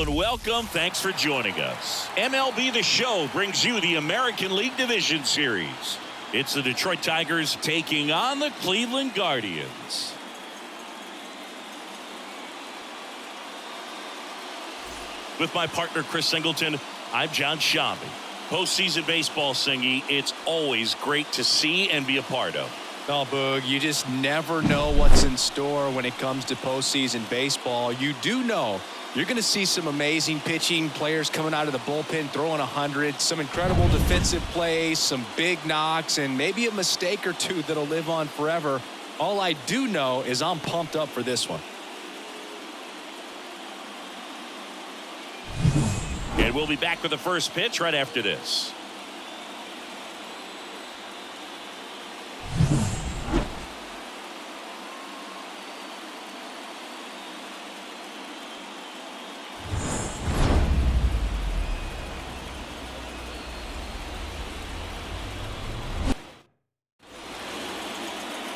Hello and welcome. Thanks for joining us. MLB The Show brings you the American League Division Series. It's the Detroit Tigers taking on the Cleveland Guardians. With my partner Chris Singleton, I'm John Shabby. Postseason baseball, Singy, it's always great to see and be a part of. Oh, Boog, you just never know what's in store when it comes to postseason baseball. You do know you're going to see some amazing pitching, players coming out of the bullpen throwing 100, some incredible defensive plays, some big knocks, and maybe a mistake or two that'll live on forever. All I do know is I'm pumped up for this one. And we'll be back with the first pitch right after this.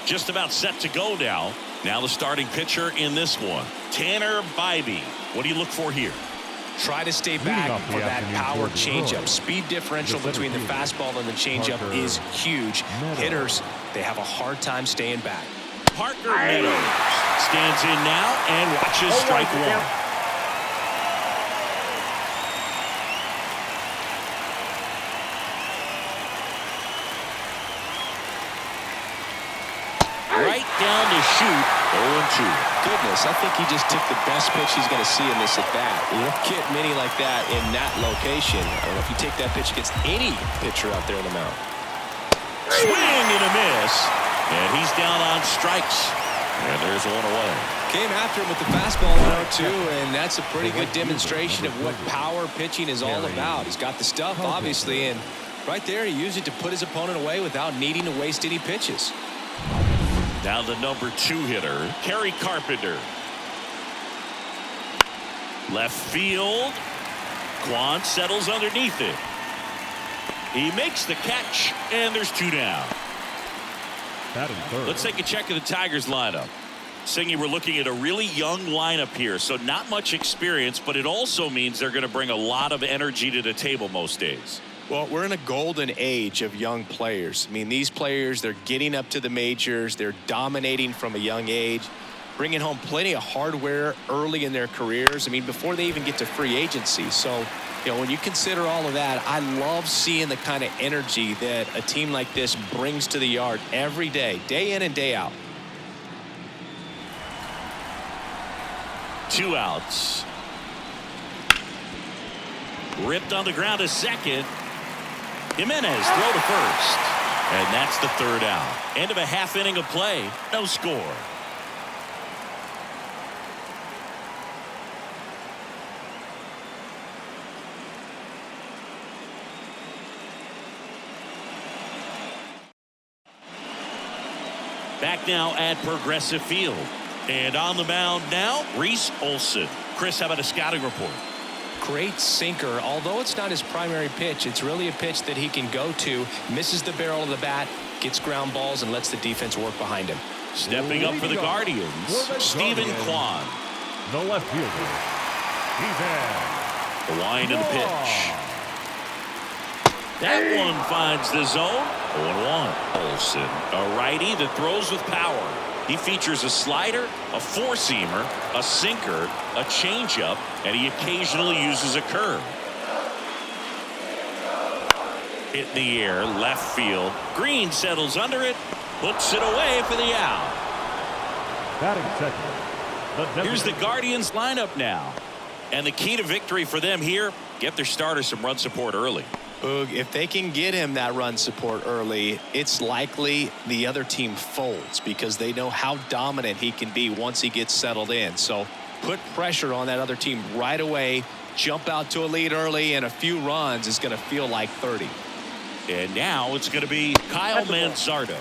Just about set to go now. Now the starting pitcher in this one, Tanner Bybee. What do you look for here? Try to stay back for that power changeup. Speed differential between the fastball and the changeup is huge. Hitters, they have a hard time staying back. Parker Meadows stands in now and watches strike one. Right down to shoot, 0-2. Goodness, I think he just took the best pitch he's going to see in this at bat. You don't get many like that in that location. I don't know if you take that pitch against any pitcher out there in the mound. Swing and a miss, and he's down on strikes. And there's one away. Came after him with the fastball 1-2, and that's a pretty good demonstration of what power pitching is all about. He's got the stuff, obviously, and right there he used it to put his opponent away without needing to waste any pitches. Now the number 2 hitter, Kerry Carpenter. Left field. Quan settles underneath it. He makes the catch, and there's 2 down. Let's take a check of the Tigers lineup. Singy, we're looking at a really young lineup here, so not much experience, but it also means they're going to bring a lot of energy to the table most days. Well, we're in a golden age of young players. I mean, these players, they're getting up to the majors. They're dominating from a young age, bringing home plenty of hardware early in their careers. I mean, before they even get to free agency. So, you know, when you consider all of that, I love seeing the kind of energy that a team like this brings to the yard every day in and day out. 2 outs. Ripped on the ground to second. Jimenez throw to first. And that's the 3rd out. End of a half inning of play. No score. Back now at Progressive Field. And on the mound now, Reese Olson. Chris, how about a scouting report? Great sinker. Although it's not his primary pitch, it's really a pitch that he can go to. Misses the barrel of the bat, gets ground balls, and lets the defense work behind him. Stepping up for the Guardians, Stephen Quan. The left fielder, the line of the pitch. That one finds the zone. 0-1. Olson, a righty that throws with power. He features a slider, a four-seamer, a sinker, a changeup, and he occasionally uses a curve. Hit in the air, left field. Green settles under it, puts it away for the out. Here's the Guardians lineup now. And the key to victory for them here, get their starter some run support early. Boog, if they can get him that run support early, it's likely the other team folds because they know how dominant he can be once he gets settled in. So put pressure on that other team right away, jump out to a lead early, and a few runs is going to feel like 30. And now it's going to be Kyle Manzardo.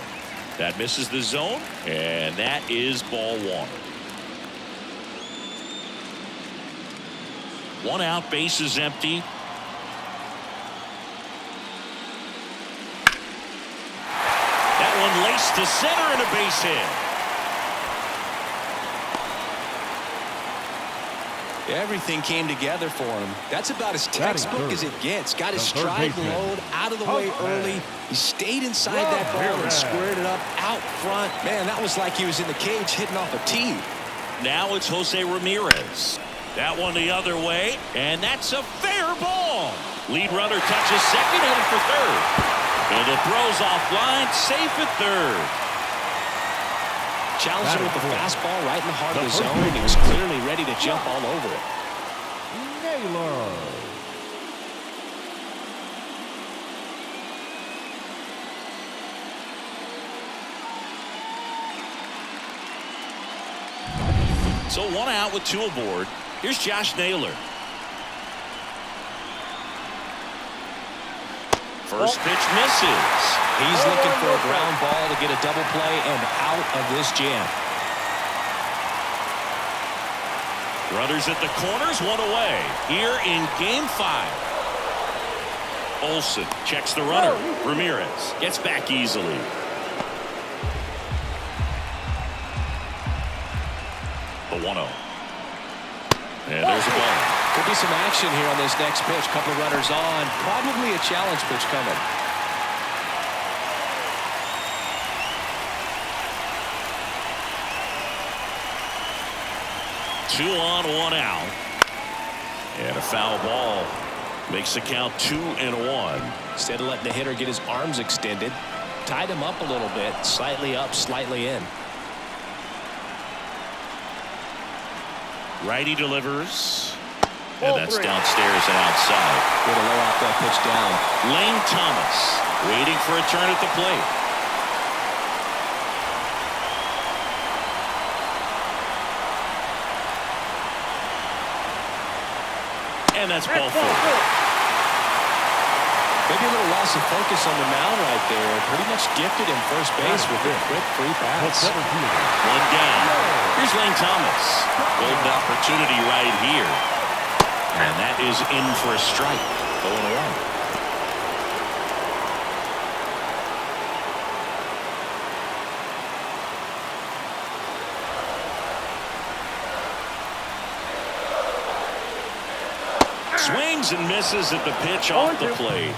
That misses the zone, and that is ball 1. 1 out, base is empty. That one laced to center and a base hit. Everything came together for him. That's about as textbook as it gets. Got his stride and load out of the way early. He stayed inside that ball and squared it up out front. Man, that was like he was in the cage hitting off a tee. Now it's Jose Ramirez. That one the other way, and that's a fair ball. Lead runner touches second, headed for third. And the throw's offline, safe at third. Challenged him with the fastball right in the heart of the zone, and he was clearly ready to jump all over it. Naylor. So one out with two aboard. Here's Josh Naylor. First pitch misses. He's looking for a ground ball to get a double play and out of this jam. Runners at the corners, one away. Here in Game 5. Olsen checks the runner. Ramirez gets back easily. The 1-0. And there's a ball. Could be some action here on this next pitch. Couple of runners on. Probably a challenge pitch coming. Two on, one out. And a foul ball makes the count 2-1. Instead of letting the hitter get his arms extended, tied him up a little bit. Slightly up, slightly in. Righty delivers. And that's downstairs and outside. Way to lay off that pitch down. Lane Thomas waiting for a turn at the plate. And that's ball four. Maybe a little loss of focus on the mound right there. Pretty much gifted him first base with a quick free pass. One down. Here's Lane Thomas. Golden opportunity right here. And that is in for a strike. 0-1. Swings and misses at the pitch off the plate.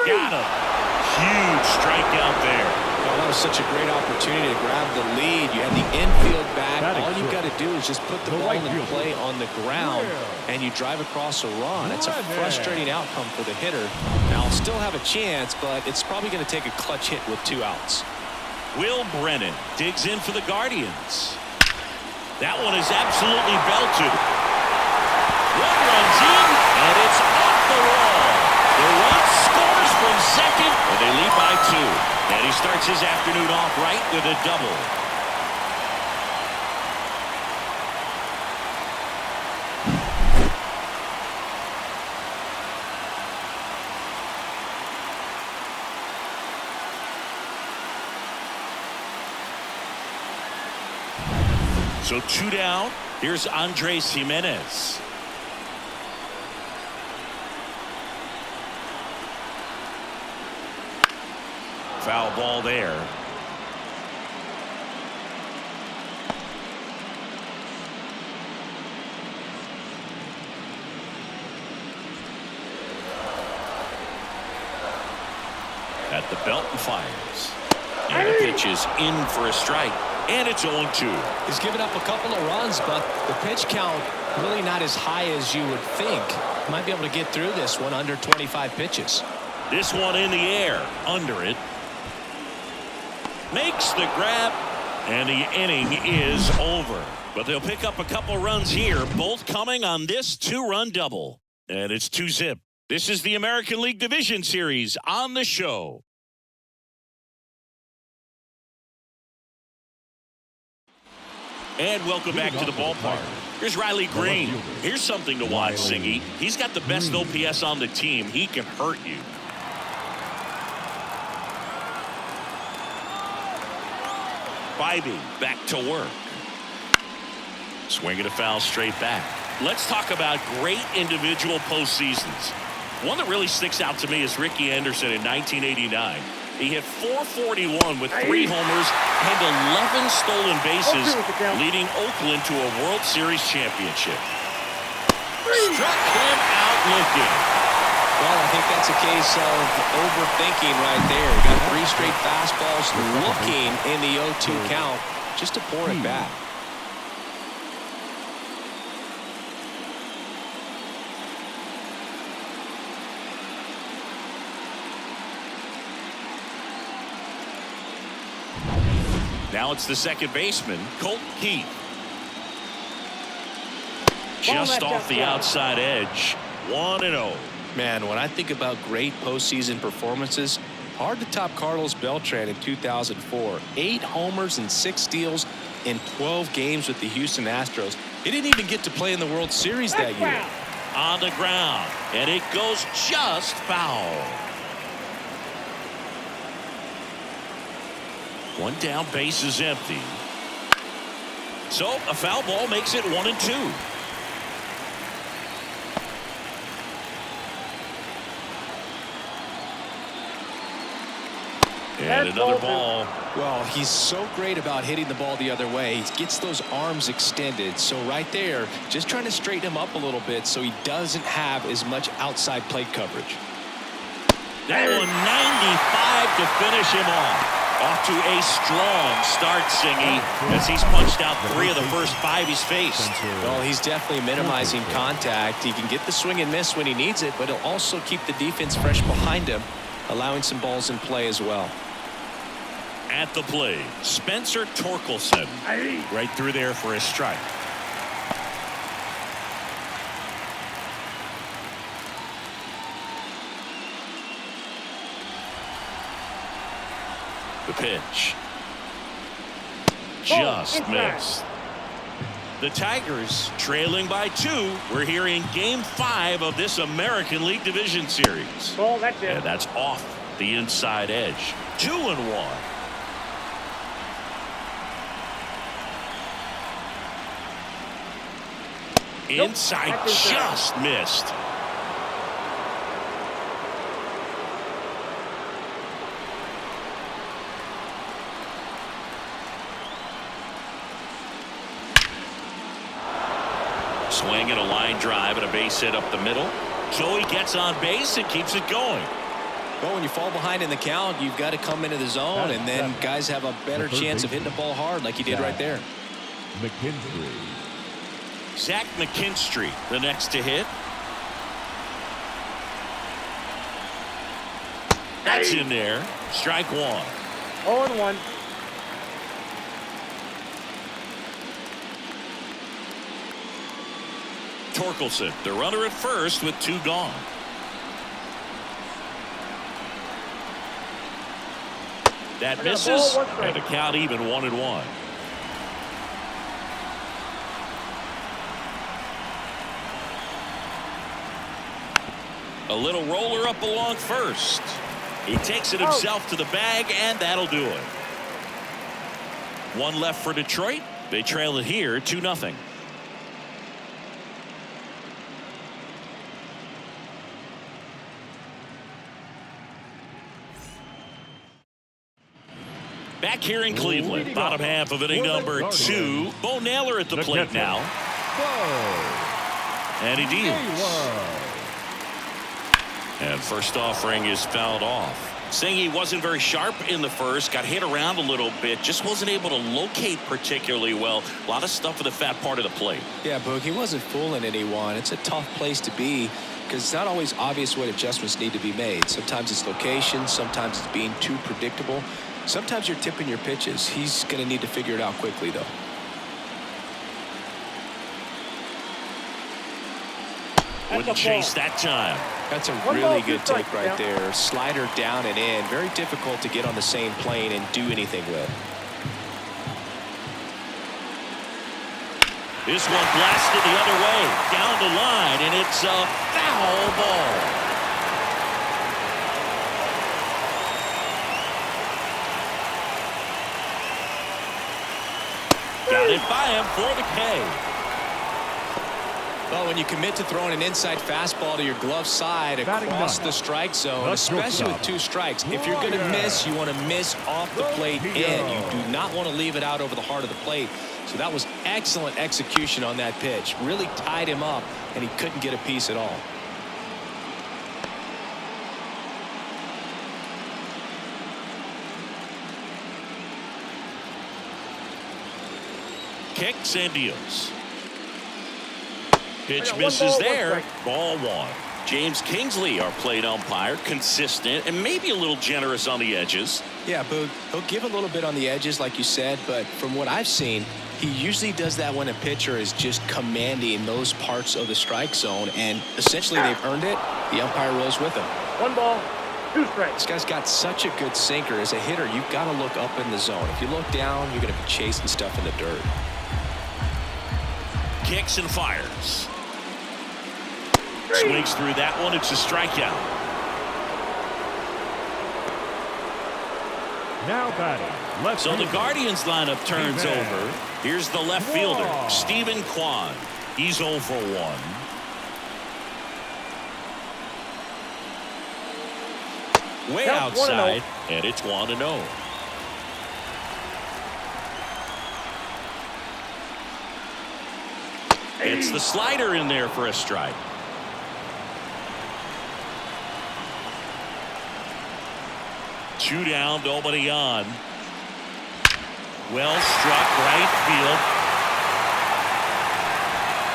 Got him. Huge strikeout there. Oh, that was such a great opportunity to grab the lead. You had the infield back. All you've got to do is just put the ball in play on the ground, and you drive across a run. It's a frustrating outcome for the hitter. Now, he'll still have a chance, but it's probably going to take a clutch hit with two outs. Will Brennan digs in for the Guardians. That one is absolutely belted. One runs in, and it's off the wall. The run scores from second, and they lead by 2. And he starts his afternoon off right with a double. So 2 down. Here's Andres Jimenez. Foul ball there. At the belt and fires. And the pitch is in for a strike. And it's 0-2. He's given up a couple of runs, but the pitch count really not as high as you would think. Might be able to get through this one under 25 pitches. This one in the air, under it. Makes the grab, and the inning is over. But they'll pick up a couple runs here, both coming on this 2-run double. And it's 2-zip. This is the American League Division Series on the show. And welcome back to the ballpark. Here's Riley Green. Here's something to watch, Singy. He's got the best OPS on the team. He can hurt you. Bybee back to work. Swinging a foul straight back. Let's talk about great individual postseasons. One that really sticks out to me is Ricky Anderson in 1989. He hit .441 with 3 homers and 11 stolen bases, leading Oakland to a World Series championship. Struck him out looking. Well, I think that's a case of overthinking right there. Got 3 straight fastballs looking in the 0-2 count just to pour it back. Now it's the second baseman, Colt Keith. Just off the outside edge, 1-0. Man, when I think about great postseason performances, hard to top Carlos Beltran in 2004. 8 homers and 6 steals in 12 games with the Houston Astros. He didn't even get to play in the World Series that year. On the ground, and it goes just foul. 1 down, base is empty. So a foul ball makes it 1-2. And another ball. Well, he's so great about hitting the ball the other way. He gets those arms extended. So right there, just trying to straighten him up a little bit so he doesn't have as much outside plate coverage. That one 95 to finish him off. Off to a strong start, Singy, as he's punched out 3 of the first 5 he's faced. Well, he's definitely minimizing contact. He can get the swing and miss when he needs it, but he'll also keep the defense fresh behind him, allowing some balls in play as well. At the plate, Spencer Torkelson. Right through there for a strike. The pitch. Just missed. The Tigers trailing by 2. We're here in Game 5 of this American League Division Series. And that's off the inside edge. 2-1. Inside, just missed. Swing and a line drive and a base hit up the middle. So he gets on base and keeps it going. Well, when you fall behind in the count, you've got to come into the zone, and then guys have a better chance of hitting the ball hard like he did right there. Zach McKinstry, the next to hit. That's in there. Strike 1. 0-1. Torkelson, the runner at first with 2 gone. That misses, and the count even 1-1. A little roller up along first. He takes it himself to the bag, and that'll do it. 1 left for Detroit. They trail it here 2-0. Back here in Cleveland, bottom half of inning number 2. Bo Naylor at the plate now. And he deals. And first offering is fouled off. Saying he wasn't very sharp in the first, got hit around a little bit, just wasn't able to locate particularly well. A lot of stuff in the fat part of the plate. Yeah, Boog, he wasn't fooling anyone. It's a tough place to be because it's not always obvious what adjustments need to be made. Sometimes it's location, sometimes it's being too predictable. Sometimes you're tipping your pitches. He's going to need to figure it out quickly, though. Wouldn't chase that time. That's a really good take right there. Slider down and in. Very difficult to get on the same plane and do anything with. This one blasted the other way, down the line, and it's a foul ball. Got it by him for the K. Well, when you commit to throwing an inside fastball to your glove side across the strike zone, especially with 2 strikes, if you're going to miss, you want to miss off the plate in. You do not want to leave it out over the heart of the plate. So that was excellent execution on that pitch. Really tied him up, and he couldn't get a piece at all. Kicks and deals. Pitch misses there. Ball 1. James Kingsley, our plate umpire, consistent and maybe a little generous on the edges. Yeah, Boog, he'll give a little bit on the edges, like you said, but from what I've seen, he usually does that when a pitcher is just commanding those parts of the strike zone, and essentially they've earned it. The umpire rolls with him. 1 ball, 2 strikes. This guy's got such a good sinker. As a hitter, you've got to look up in the zone. If you look down, you're going to be chasing stuff in the dirt. Kicks and fires. Swings through that one. It's a strikeout. Now batting. Left So the fielder. Guardians lineup turns over. Here's the left fielder, Stephen Kwan. He's 0 for 1. Way Count outside, and it's 1-0. It's the slider in there for a strike. Two down, nobody on. Well struck, right field.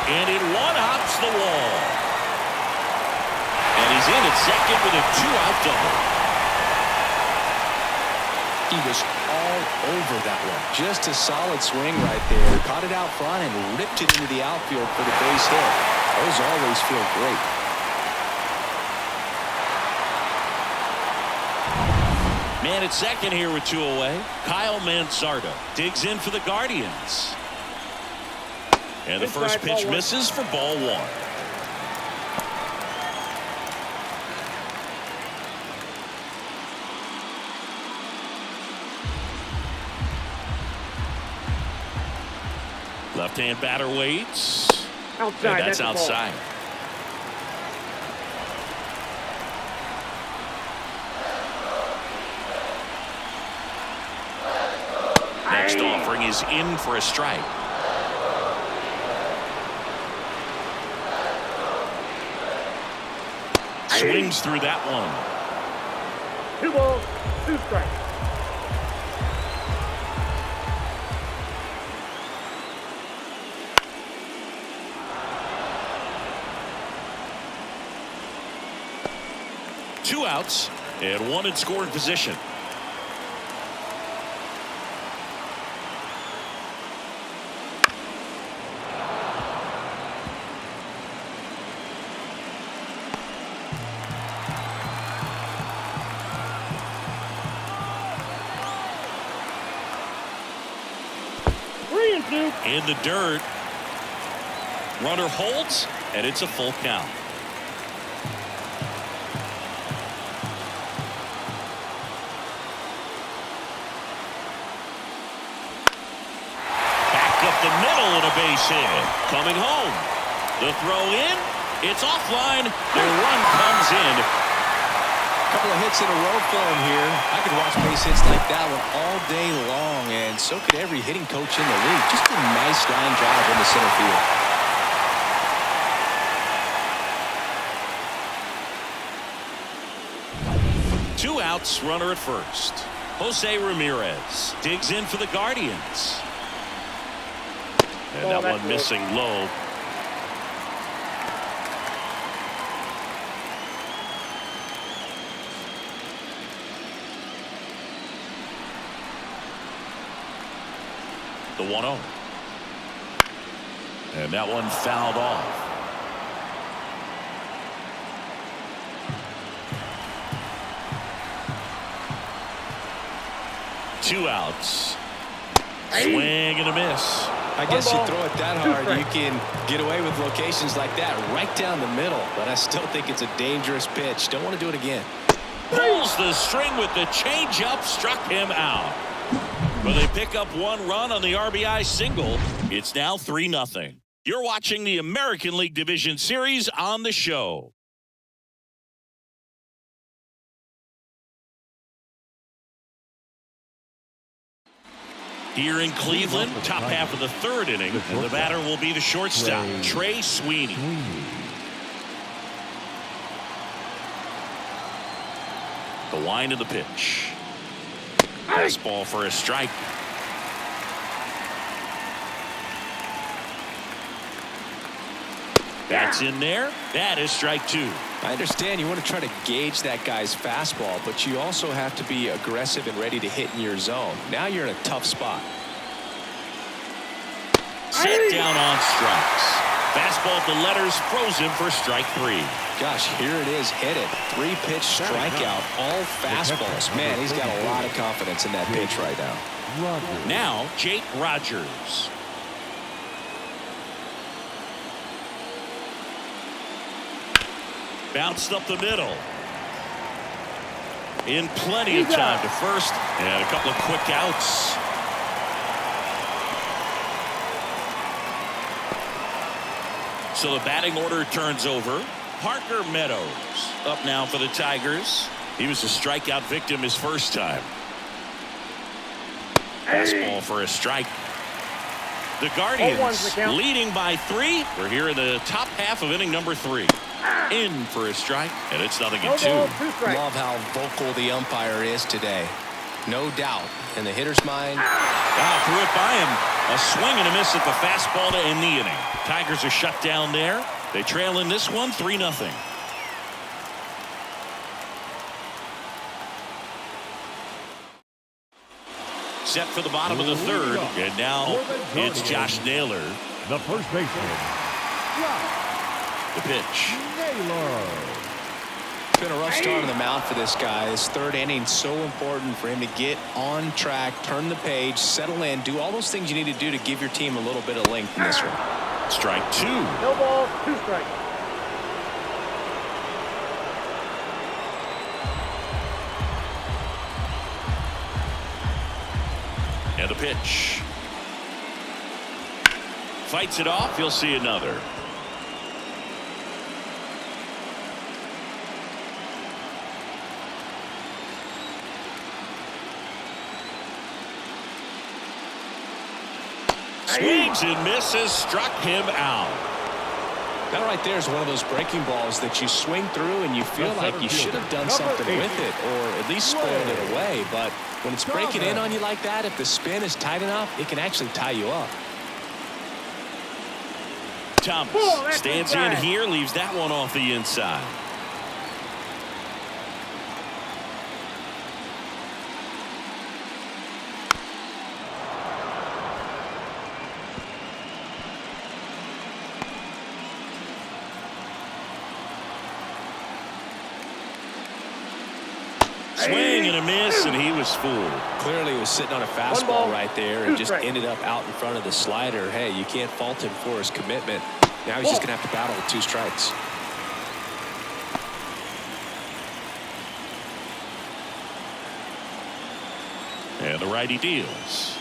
And it one-hops the wall. And he's in at second with a 2-out double. He was all over that one. Just a solid swing right there. Caught it out front and ripped it into the outfield for the base hit. Those always feel great. Man at second here with 2 away. Kyle Mansardo digs in for the Guardians. And the first pitch misses for ball 1. Left-hand batter waits. Outside. And that's outside. Next offering is in for a strike. Swings through that one. 2 balls, 2 strikes. Two outs and 1 in scoring position. In the dirt. Runner holds, and it's a full count. Back up the middle and a base hit. Coming home. The throw in. It's offline. The run comes in. Couple of hits in a row for him here. I could watch base hits like that one all day long, and so could every hitting coach in the league. Just a nice line drive in the center field. 2 outs, runner at first. Jose Ramirez digs in for the Guardians. And that one missing low. The 1-0. And that one fouled off. Two outs. Swing and a miss. I guess you throw it that hard, you can get away with locations like that right down the middle, but I still think it's a dangerous pitch. Don't want to do it again. Pulls the string with the changeup, struck him out. But they pick up 1 run on the RBI single. It's now 3-0. You're watching the American League Division Series on the show. Here in Cleveland, top half of the third inning, and the batter will be the shortstop, Trey Sweeney. The wind of the pitch. Fastball for a strike. That's in there. That is strike two. I understand you want to try to gauge that guy's fastball, but you also have to be aggressive and ready to hit in your zone. Now you're in a tough spot. Set down on strikes. Fastball at the letters, frozen for strike three. Gosh, here it is, hit it. 3-pitch strikeout, all fastballs. Man, he's got a lot of confidence in that pitch right now. Now, Jake Rogers. Bounced up the middle. In plenty of time to first, and a couple of quick outs. So the batting order turns over. Parker Meadows up now for the Tigers. He was a strikeout victim his first time. Fastball for a strike. The Guardians leading by 3. We're here in the top half of inning number 3. In for a strike, and it's 0-2. Love how vocal the umpire is today. No doubt. In the hitter's mind. Threw it by him. A swing and a miss at the fastball to end the inning. Tigers are shut down there. They trail in this one 3-0. Set for the bottom of the third, and now it's Josh Naylor. The first baseman. The pitch. It's been a rough start on the mound for this guy. His third inning so important for him to get on track, turn the page, settle in, do all those things you need to do to give your team a little bit of length in this one. Strike 2. No balls, 2 strikes. And the pitch. Fights it off. You'll see another. Swings and misses, struck him out. That right there is one of those breaking balls that you swing through and you feel like you should have done something with it or at least spoiled it away. But when it's breaking in on you like that, if the spin is tight enough, it can actually tie you up. Thomas stands in here, leaves that one off the inside. Swing and a miss, and he was fooled. Clearly he was sitting on a fastball right there and just ended up out in front of the slider. Hey, you can't fault him for his commitment. Now he's just going to have to battle with 2 strikes. And the righty deals.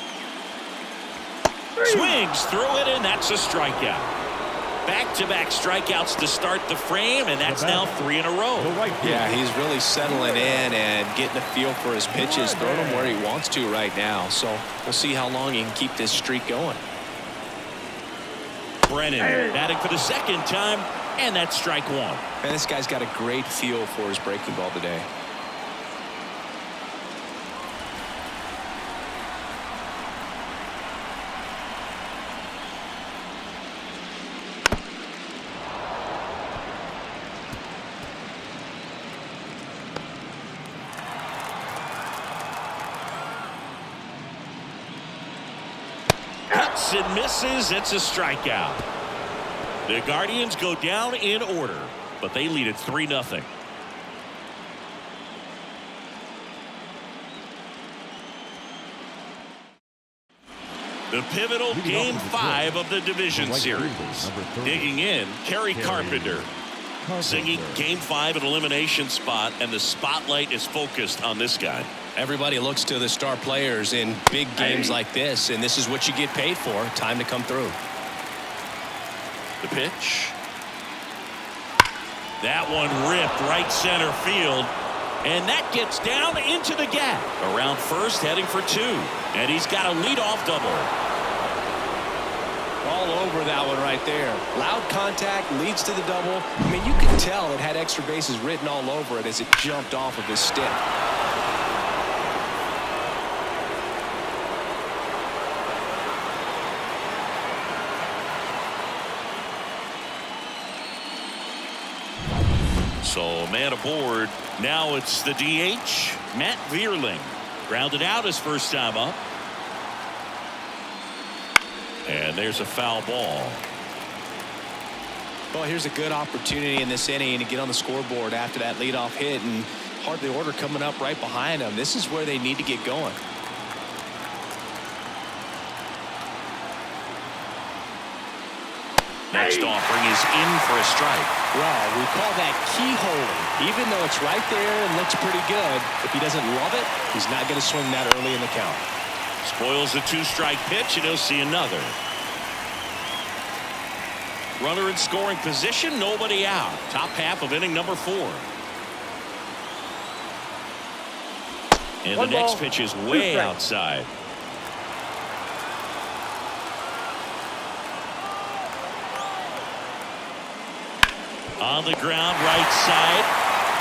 Swings through it, and that's a strikeout. Back-to-back strikeouts to start the frame, and that's now 3 in a row. Yeah, he's really settling in and getting a feel for his pitches, throwing them where he wants to right now. So we'll see how long he can keep this streak going. Brennan batting for the second time, and that's strike 1. Man, this guy's got a great feel for his breaking ball today. Hits and misses. It's a strikeout. The Guardians go down in order, but they lead at 3-0. The pivotal Game 5 of the Division Series. Digging in, Kerry Carpenter. Singing Game 5 an elimination spot, and the spotlight is focused on this guy. Everybody looks to the star players in big games like this, and this is what you get paid for. Time to come through. The pitch. That one ripped right center field. And that gets down into the gap. Around first, heading for 2. And he's got a leadoff double. All over that one right there. Loud contact leads to the double. I mean, you can tell it had extra bases written all over it as it jumped off of his stick. So man aboard. Now it's the DH, Matt Vierling. Grounded out his first time up. And there's a foul ball. Well, here's a good opportunity in this inning to get on the scoreboard after that leadoff hit, and hardly order coming up right behind them. This is where they need to get going. Next offering is in for a strike. Well, we call that keyholing. Even though it's right there and looks pretty good, if he doesn't love it, he's not going to swing that early in the count. Spoils the 2-strike pitch, and he'll see another. Runner in scoring position, nobody out. Top half of inning number 4. And the next pitch is way outside. On the ground, right side.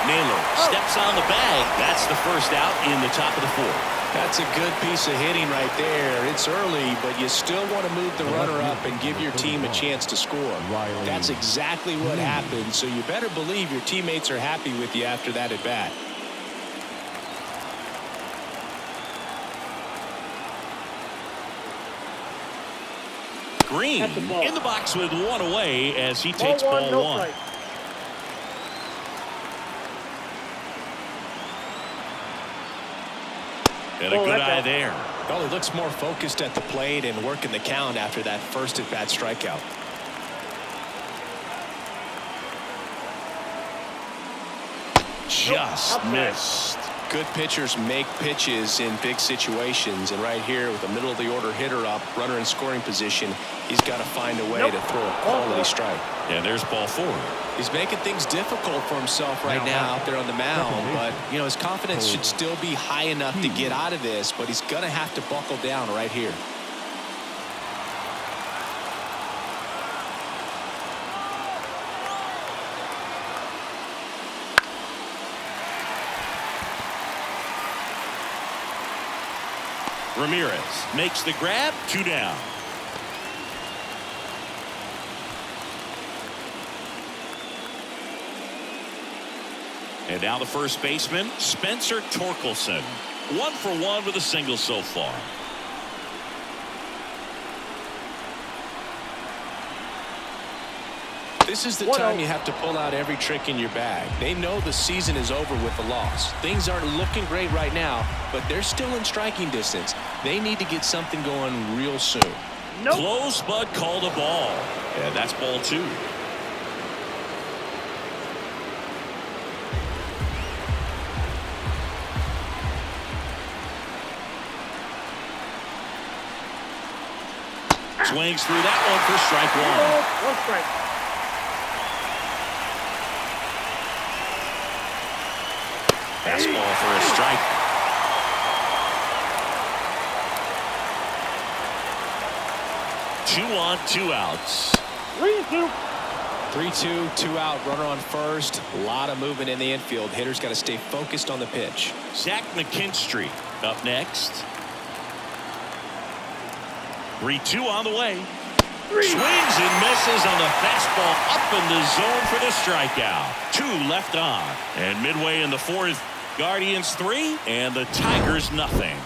Naylor steps on the bag. That's the first out in the top of the 4th. That's a good piece of hitting right there. It's early, but you still want to move the runner up and give your team a chance to score. That's exactly what happened, so you better believe your teammates are happy with you after that at bat. Green in the box with 1 away as he takes ball 1. And a good eye there. Well, he looks more focused at the plate and working the count after that first at-bat strikeout. Just missed. Good pitchers make pitches in big situations, and right here with the middle of the order hitter up, runner in scoring position, he's got to find a way to throw a quality strike. And there's ball 4. He's making things difficult for himself right now out there on the mound, but you know his confidence should still be high enough to get out of this, but he's going to have to buckle down right here. Ramirez makes the grab, 2 down. And now the first baseman, Spencer Torkelson. 1 for 1 with a single so far. This is the time you have to pull out every trick in your bag. They know the season is over with the loss. Things aren't looking great right now, but they're still in striking distance. They need to get something going real soon. Close, but called a ball. And that's ball 2. Swings through that one for strike 1. 1 strike. Fastball for a strike. Two on, 2 outs. 3-2. 3-2, 2 out, runner on first. A lot of movement in the infield. Hitter's got to stay focused on the pitch. Zach McKinstry up next. 3-2 on the way. Swings and misses on the fastball up in the zone for the strikeout. 2 left on. And midway in the 4th, Guardians 3 and the Tigers nothing.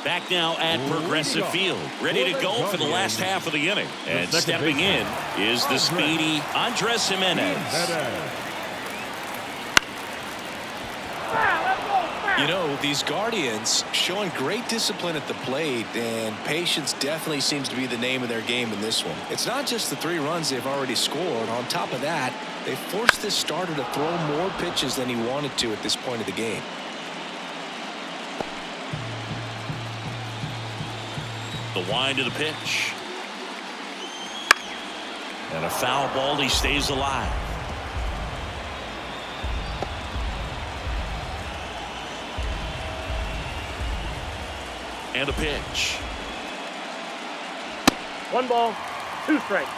Back now at Progressive Field, ready to go for the last half of the inning. And stepping in is the speedy Andres Jimenez. Let's go, You know, these Guardians showing great discipline at the plate, and patience definitely seems to be the name of their game in this one. It's not just the 3 runs they've already scored. On top of that, they forced this starter to throw more pitches than he wanted to at this point of the game. The wind of the pitch. And a foul ball. He stays alive. And a pitch. 1 ball, 2 strikes.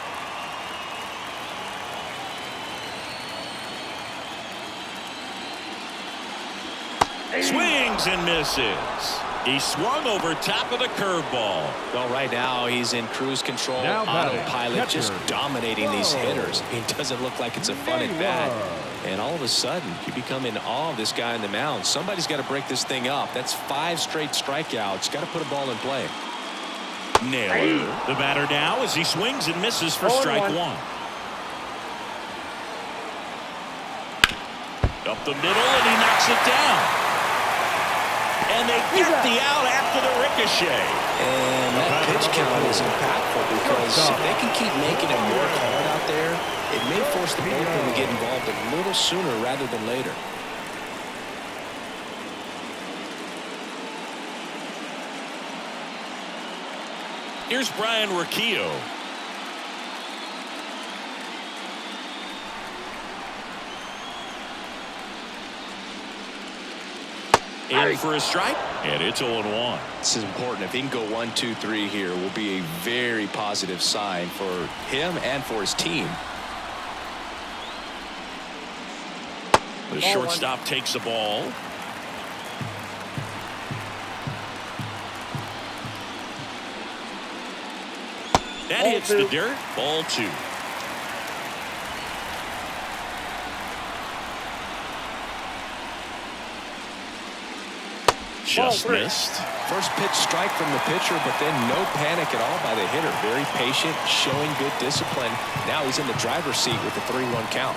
Swings and misses. He swung over top of the curveball. Well, right now he's in cruise control, Now batting, autopilot, just catcher. dominating these Whoa. hitters. It doesn't look like it's a fun at bat. And all of a sudden, you become in awe of this guy on the mound. Somebody's got to break this thing up. That's 5 straight strikeouts. Got to put a ball in play. Naylor. The batter now as he swings and misses for 0-1. strike 1. Up the middle, and he knocks it down. And they get the out after the ricochet. And that pitch count is impactful because if they can keep making him work hard out there, it may force the bullpen to get involved a little sooner rather than later. Here's Brian Riccio. In for a strike, and it's 0-1. This is important. If he can go 1, 2, 3 here, will be a very positive sign for him and for his team. The shortstop takes the ball. That Ball hits 2. the dirt. Ball 2. Just 3. missed. First pitch strike from the pitcher, but then no panic at all by the hitter. Very patient, showing good discipline. Now he's in the driver's seat with the 3-1 count.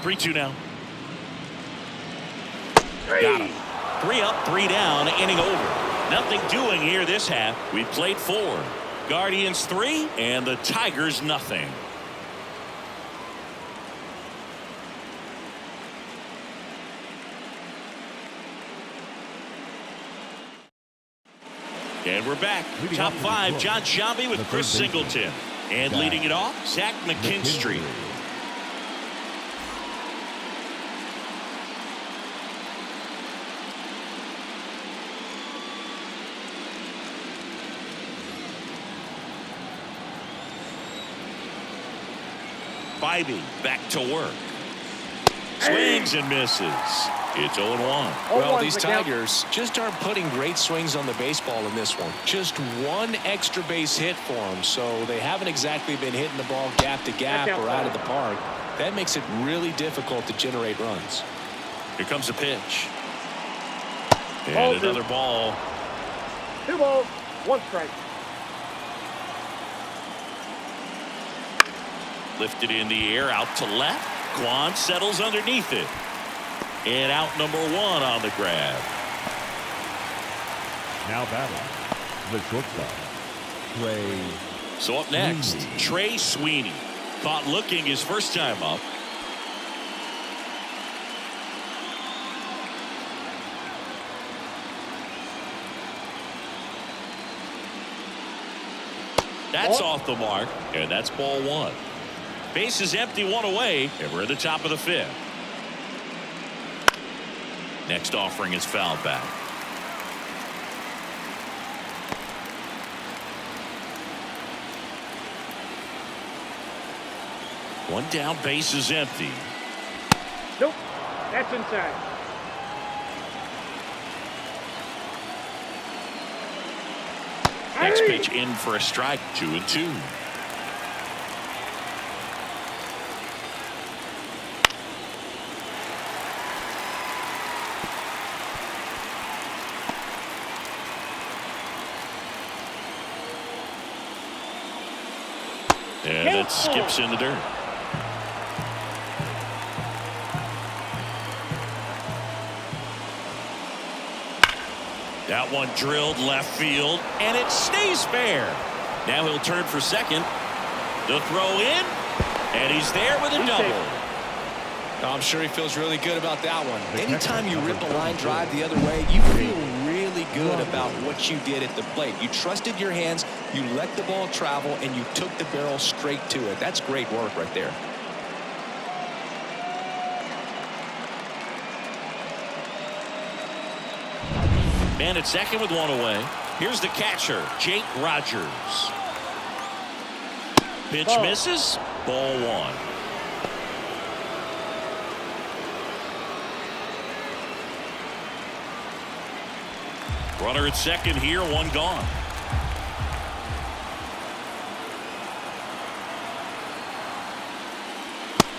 Three, 2 now. Got him. 3 up, 3 down, inning over. Nothing doing here this half. We played 4. Guardians 3 and the Tigers nothing. And we're back. Leading Top off the 5, floor, John Sciambi with the Chris third baseman, Singleton. And Zach leading it off, Zach McKinstry. Bybee back to work. Swings and misses. It's 0-1. Well, 0-1's these the count. Tigers just aren't putting great swings on the baseball in this one. Just 1 extra base hit for them, so they haven't exactly been hitting the ball gap to gap or out of the park. That makes it really difficult to generate runs. Here comes a pitch. Ball And 2. another ball. 2 balls, 1 strike. Lifted in the air, out to left. Quan settles underneath it. And out number 1 on the grab. Now batting, the shortstop, Trey. So up next, Trey Sweeney. Caught looking his first time up. That's off the mark, and that's ball 1. Base is empty, 1 away, and we're in the top of the 5th. Next offering is fouled back. One down, base is empty. Nope, that's inside. Next pitch in for a strike, 2-2. And it skips in the dirt. That one drilled left field, and it stays fair. Now he'll turn for second. The throw in, and he's there with a double. I'm sure he feels really good about that one. Anytime you rip a line drive the other way, you feel really good about what you did at the plate. You trusted your hands, you let the ball travel, and you took the barrel straight to it. That's great work right there. Man at second with one away. Here's the catcher, Jake Rogers. Pitch misses. Ball one. Runner at second here, one gone.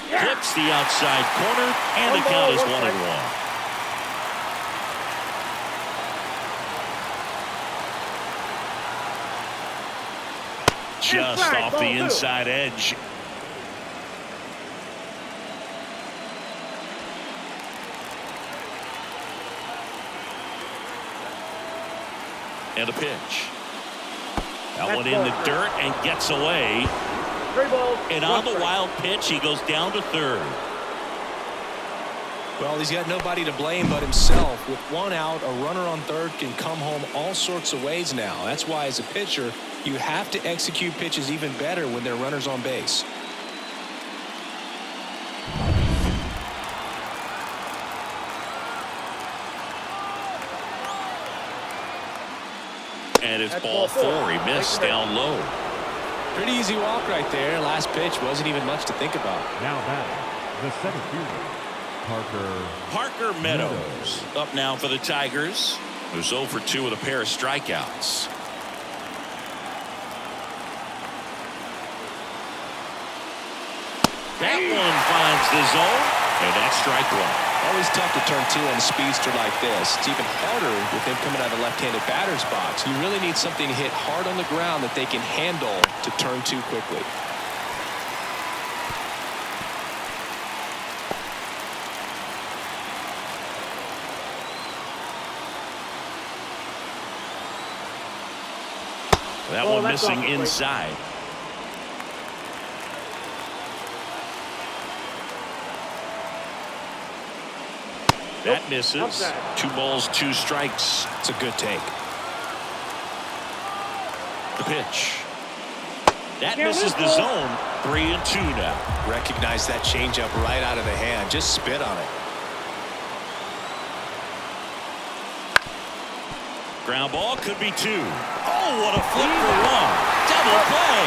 Clips the outside corner, and the count is 1-1. Just off the inside edge. And a pitch. That one in the dirt and gets away. And on the wild pitch, he goes down to third. Well, he's got nobody to blame but himself. With one out, a runner on third can come home all sorts of ways now. That's why, as a pitcher, you have to execute pitches even better when there are runners on base. And it's ball four. He missed down low. Pretty easy walk right there. Last pitch wasn't even much to think about. Now batting, the center fielder, Parker Meadows up now for the Tigers, who's 0 for 2 with a pair of strikeouts. That one finds the zone, and that's strike one. Always tough to turn two on a speedster like this. It's even harder with him coming out of the left-handed batter's box. You really need something to hit hard on the ground that they can handle to turn two quickly. That one missing inside. That misses. 2 balls, 2 strikes. It's a good take. The pitch. That misses the zone. 3-2 now. Recognize that changeup right out of the hand. Just spit on it. Ground ball could be 2. Oh, what a flip for 1. Double play.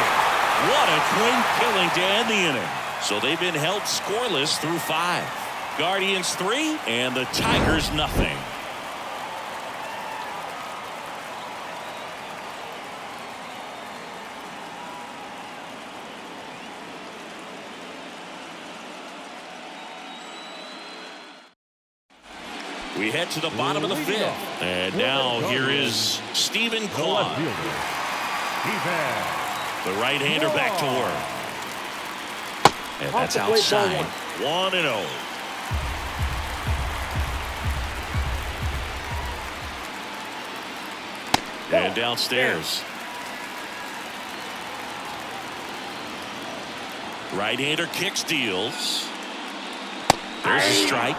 What a twin killing to end the inning. So they've been held scoreless through 5. Guardians 3 and the Tigers nothing. We head to the bottom of the 5th. And now here is Stephen Kwan. The right-hander back to work. And that's outside. 1-0. And downstairs. Right-hander kicks, deals. There's a strike.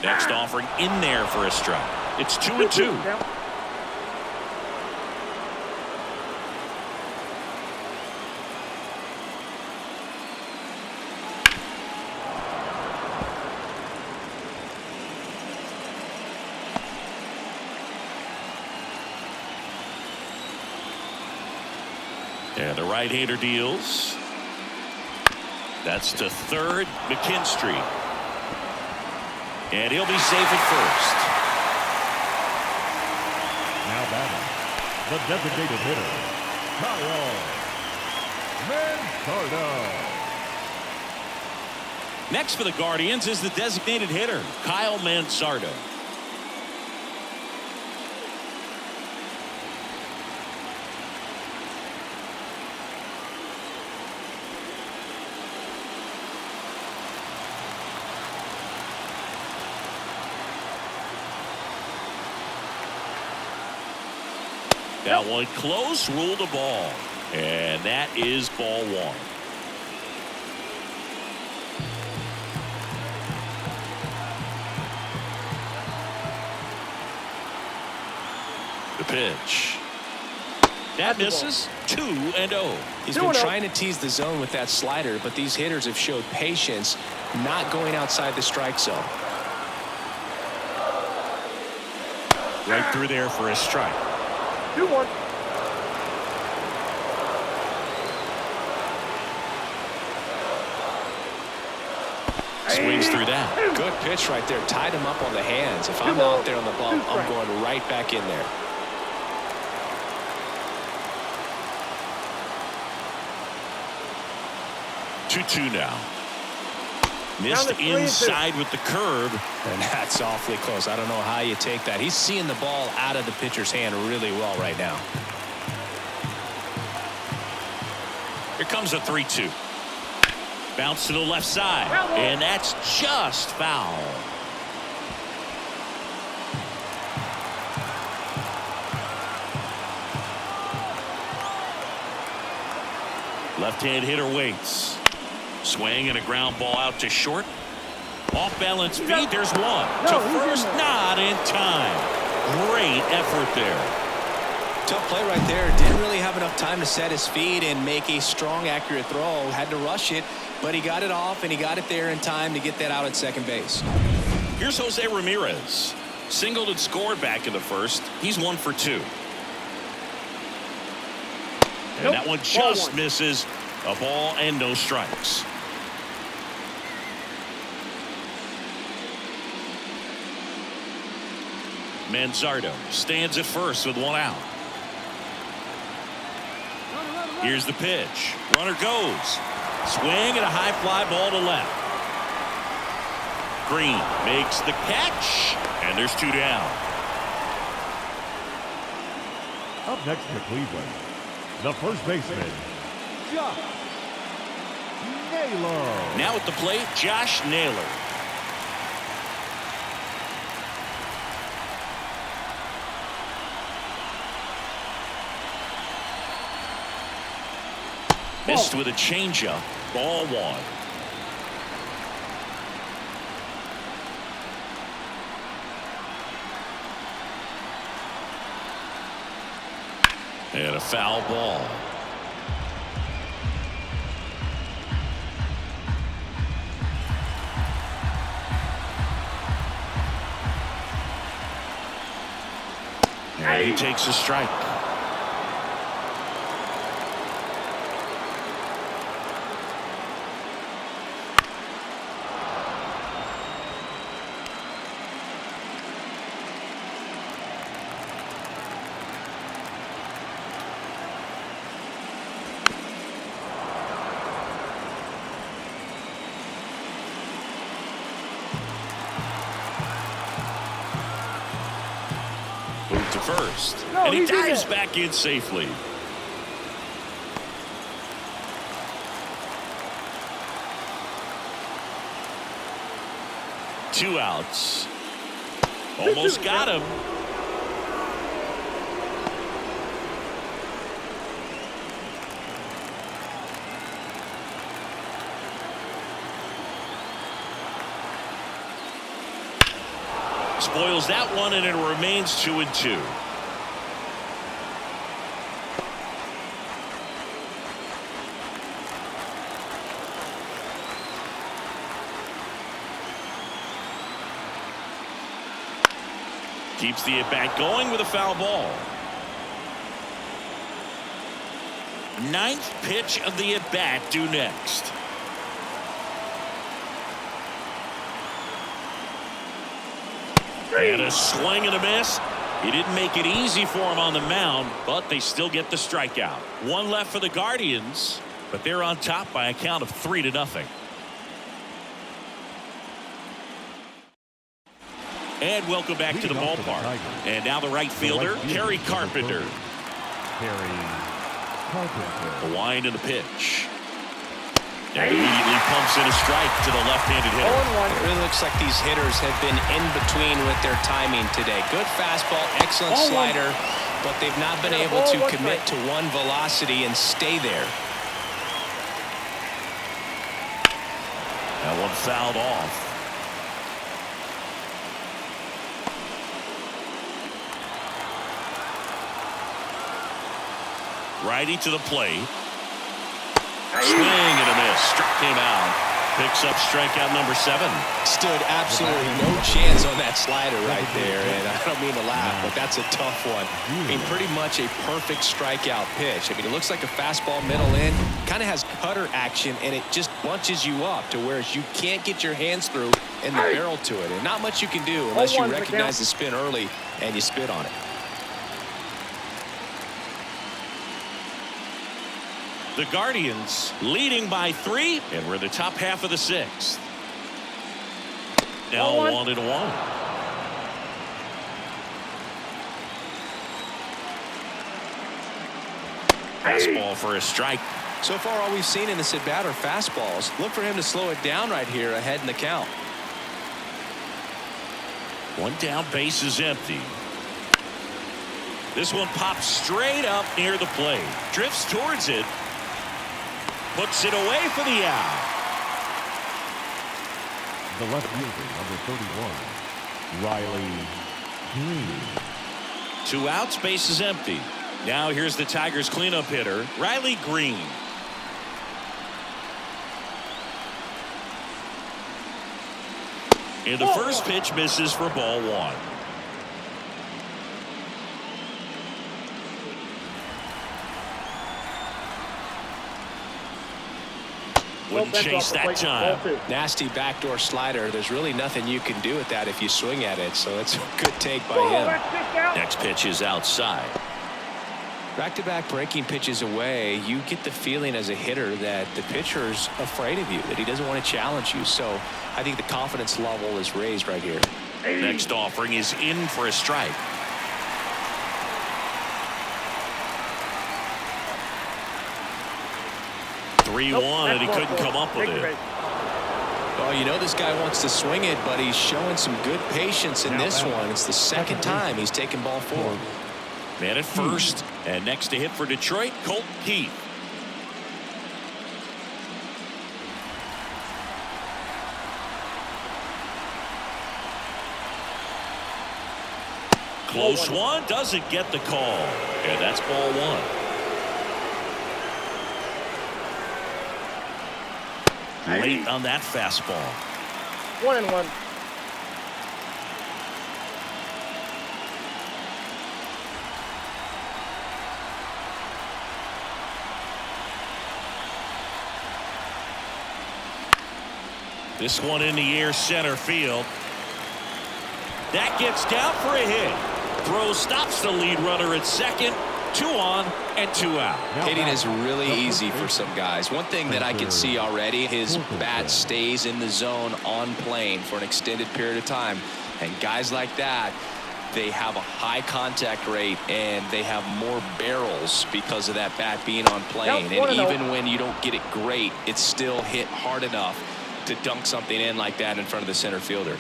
Next offering in there for a strike. It's 2-2. And the right-hander deals. That's to third, McKinstry. And he'll be safe at first. now batting, the designated hitter, Kyle Manzardo. Next for the Guardians is the designated hitter, Kyle Manzardo. That one close, ruled a ball. And that is ball one. The pitch. That misses. 2-0. He's been trying to tease the zone with that slider, but these hitters have showed patience, not going outside the strike zone. Right through there for a strike. 2-1. Swings through that. Good pitch right there. Tied him up on the hands. If I'm out there on the ball, I'm going right back in there. Two now. Missed inside with the curve. And that's awfully close. I don't know how you take that. He's seeing the ball out of the pitcher's hand really well right now. Here comes a 3-2. Bounce to the left side. And that's just foul. Left-hand hitter waits. Swing and a ground ball out to short. Off balance feet. There's one. To first, not in time. Great effort there. Tough play right there. Didn't really have enough time to set his feet and make a strong, accurate throw. Had to rush it, but he got it off, and he got it there in time to get that out at second base. Here's Jose Ramirez. Singled and scored back in the first. He's 1 for 2. And that one just misses. A ball and no strikes. Manzardo stands at first with 1 out. Here's the pitch. Runner goes. Swing and a high fly ball to left. Green makes the catch, and there's 2 down. Up next to Cleveland, the first baseman, Josh Naylor. Now at the plate, Josh Naylor. Missed with a changeup. Ball 1. And a foul ball. And he takes a strike. Move to first. And he dives back in safely. Two outs. Almost got him. Spoils that one, and it remains 2-2. Keeps the at-bat going with a foul ball. 9th pitch of the at-bat due next. And a swing and a miss. He didn't make it easy for him on the mound, but they still get the strikeout. 1 left for the Guardians, but they're on top by a count of 3-0. And welcome back to the Leading off for the ballpark. Tigers, And now the right fielder, Kerry Carpenter. Kerry Carpenter. The wind and the pitch. And immediately pumps in a strike to the left-handed hitter. 0-1. It really looks like these hitters have been in between with their timing today. Good fastball, excellent 0-1. slider, but they've not been Yeah, able to 0-1 commit strike. to one velocity and stay there. That one fouled off. Righty to the plate. Swing and a miss. Struck him out. Picks up strikeout number 7. Stood absolutely no chance on that slider right there, and I don't mean to laugh, but that's a tough one. I mean, pretty much a perfect strikeout pitch. I mean, it looks like a fastball middle in, kind of has cutter action, and it just bunches you up to where you can't get your hands through and the barrel to it, and not much you can do unless you 0-1 the recognize count. the spin early and you spit on it. The Guardians leading by 3, and we're in the top half of the 6th. Now 0-1. 1-1. Fastball for a strike. So far, all we've seen in this at-bat are fastballs. Look for him to slow it down right here ahead in the count. One down, base is empty. This one pops straight up near the plate. Drifts towards it. Puts it away for the out. The left fielder, number 31, Riley Green. 2 outs, base is empty. Now here's the Tigers cleanup hitter, Riley Green. And the first pitch misses for ball 1. Wouldn't Well, chase that's off the that plate. time. Ball 2. Nasty backdoor slider. There's really nothing you can do with that if you swing at it, so it's a good take by Oh, him. that's just out. Next pitch is outside. Back-to-back breaking pitches away, you get the feeling as a hitter that the pitcher's afraid of you, that he doesn't want to challenge you. So I think the confidence level is raised right here. Next offering is in for a strike. Nope, 3-1, and he that's couldn't ball come up 4. with Take the it. base. Well, you know this guy wants to swing it, but he's showing some good patience in this one. It's the second time he's taken ball 4. Man at first, and next to hit for Detroit, Colt Keith. Close one, doesn't get the call, and that's ball 1. Late on that fastball. 1-1. This one in the air, center field. That gets down for a hit. Throw stops the lead runner at second. 2 on and 2 out. Hitting is really easy for some guys. One thing that I can see already, his bat stays in the zone on plane for an extended period of time. And guys like that, they have a high contact rate and they have more barrels because of that bat being on plane. Yep, And 1-0. even when you don't get it great, it's still hit hard enough to dunk something in like that in front of the center fielder.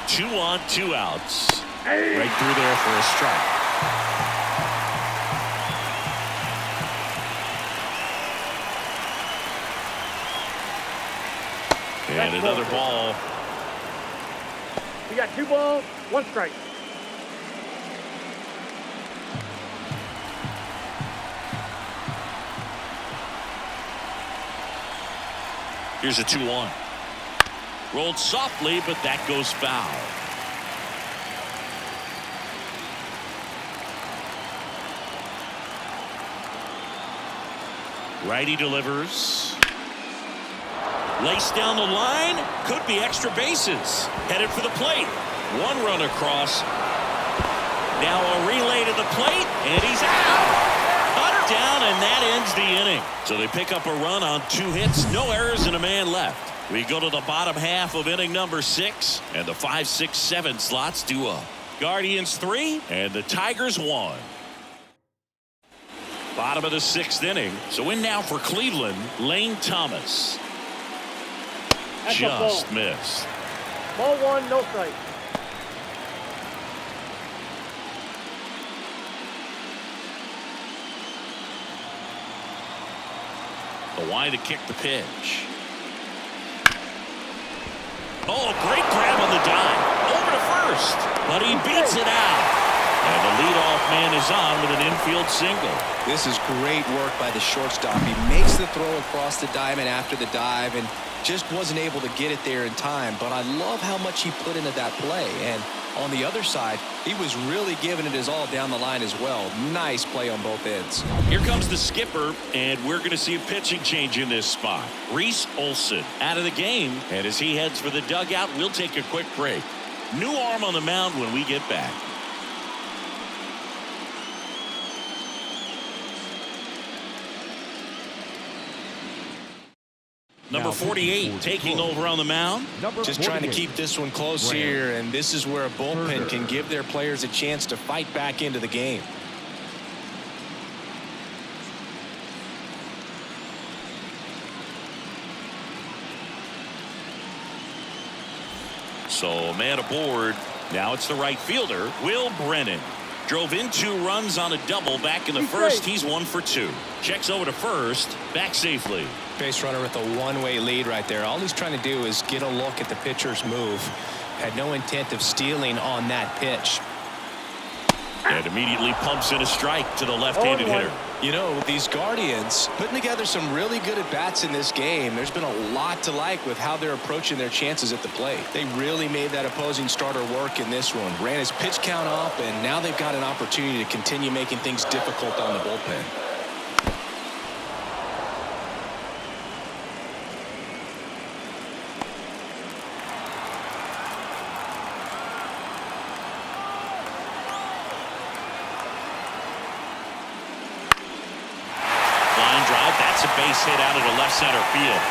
Two on, 2 outs. Right through there for a strike. And another ball. We got 2 balls, 1 strike. Here's a 2-1. Rolled softly, but that goes foul. Righty delivers. Laced down the line. Could be extra bases. Headed for the plate. 1 run across. Now a relay to the plate, and he's out. Cutter down, and that ends the inning. So they pick up a run on 2 hits, no errors, and a man left. We go to the bottom half of inning number 6, and the 5, 6, 7 slots due up. Guardians 3 and the Tigers 1. Bottom of the 6th inning. So in now for Cleveland, Lane Thomas. That's Just missed. Ball 1, no strike. The wide to kick the pitch. Oh, great grab on the dive. Over to first, but he beats it out. And the leadoff man is on with an infield single. This is great work by the shortstop. He makes the throw across the diamond after the dive and just wasn't able to get it there in time. But I love how much he put into that play. And on the other side, he was really giving it his all down the line as well. Nice play on both ends. Here comes the skipper, and we're going to see a pitching change in this spot. Reese Olson out of the game, and as he heads for the dugout, we'll take a quick break. New arm on the mound when we get back. Number 48 taking over on the mound. Just trying to keep this one close here, and this is where a bullpen can give their players a chance to fight back into the game. So man aboard. Now it's the right fielder, Will Brennan. Drove in 2 runs on a double back in the first. He's 1 for 2. Checks over to first. Back safely. Base runner with a one-way lead right there. All he's trying to do is get a look at the pitcher's move. Had no intent of stealing on that pitch. And immediately pumps in a strike to the left-handed hitter. You know, these Guardians putting together some really good at-bats in this game. There's been a lot to like with how they're approaching their chances at the plate. They really made that opposing starter work in this one. Ran his pitch count up, and now they've got an opportunity to continue making things difficult on the bullpen. Base hit out into left center field.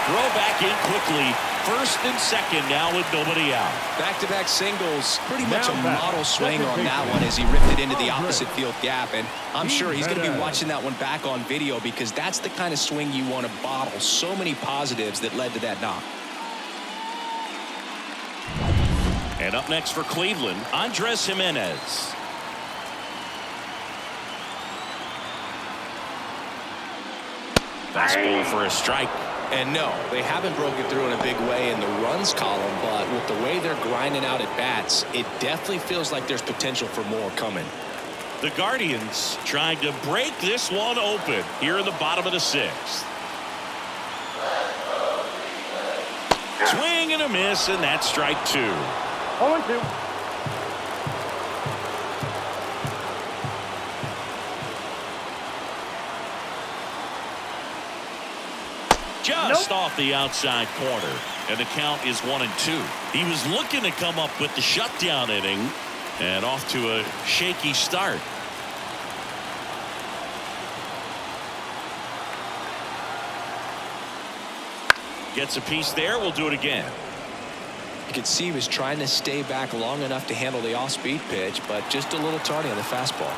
Throw back in quickly. First and second now with nobody out. Back-to-back singles. Pretty much a model swing on that one as he ripped it into the opposite field gap. And I'm sure he's going to be watching that one back on video because that's the kind of swing you want to bottle. So many positives that led to that knock. And up next for Cleveland, Andres Jimenez. Fastball for a strike. And no, they haven't broken through in a big way in the runs column, but with the way they're grinding out at bats, it definitely feels like there's potential for more coming. The Guardians trying to break this one open here in the bottom of the 6th. Swing and a miss, and that's strike 2. 0-2. Just off the outside corner, and the count is 1-2. He was looking to come up with the shutdown inning, and off to a shaky start. Gets a piece there. We'll do it again. You could see he was trying to stay back long enough to handle the off-speed pitch, but just a little tardy on the fastball.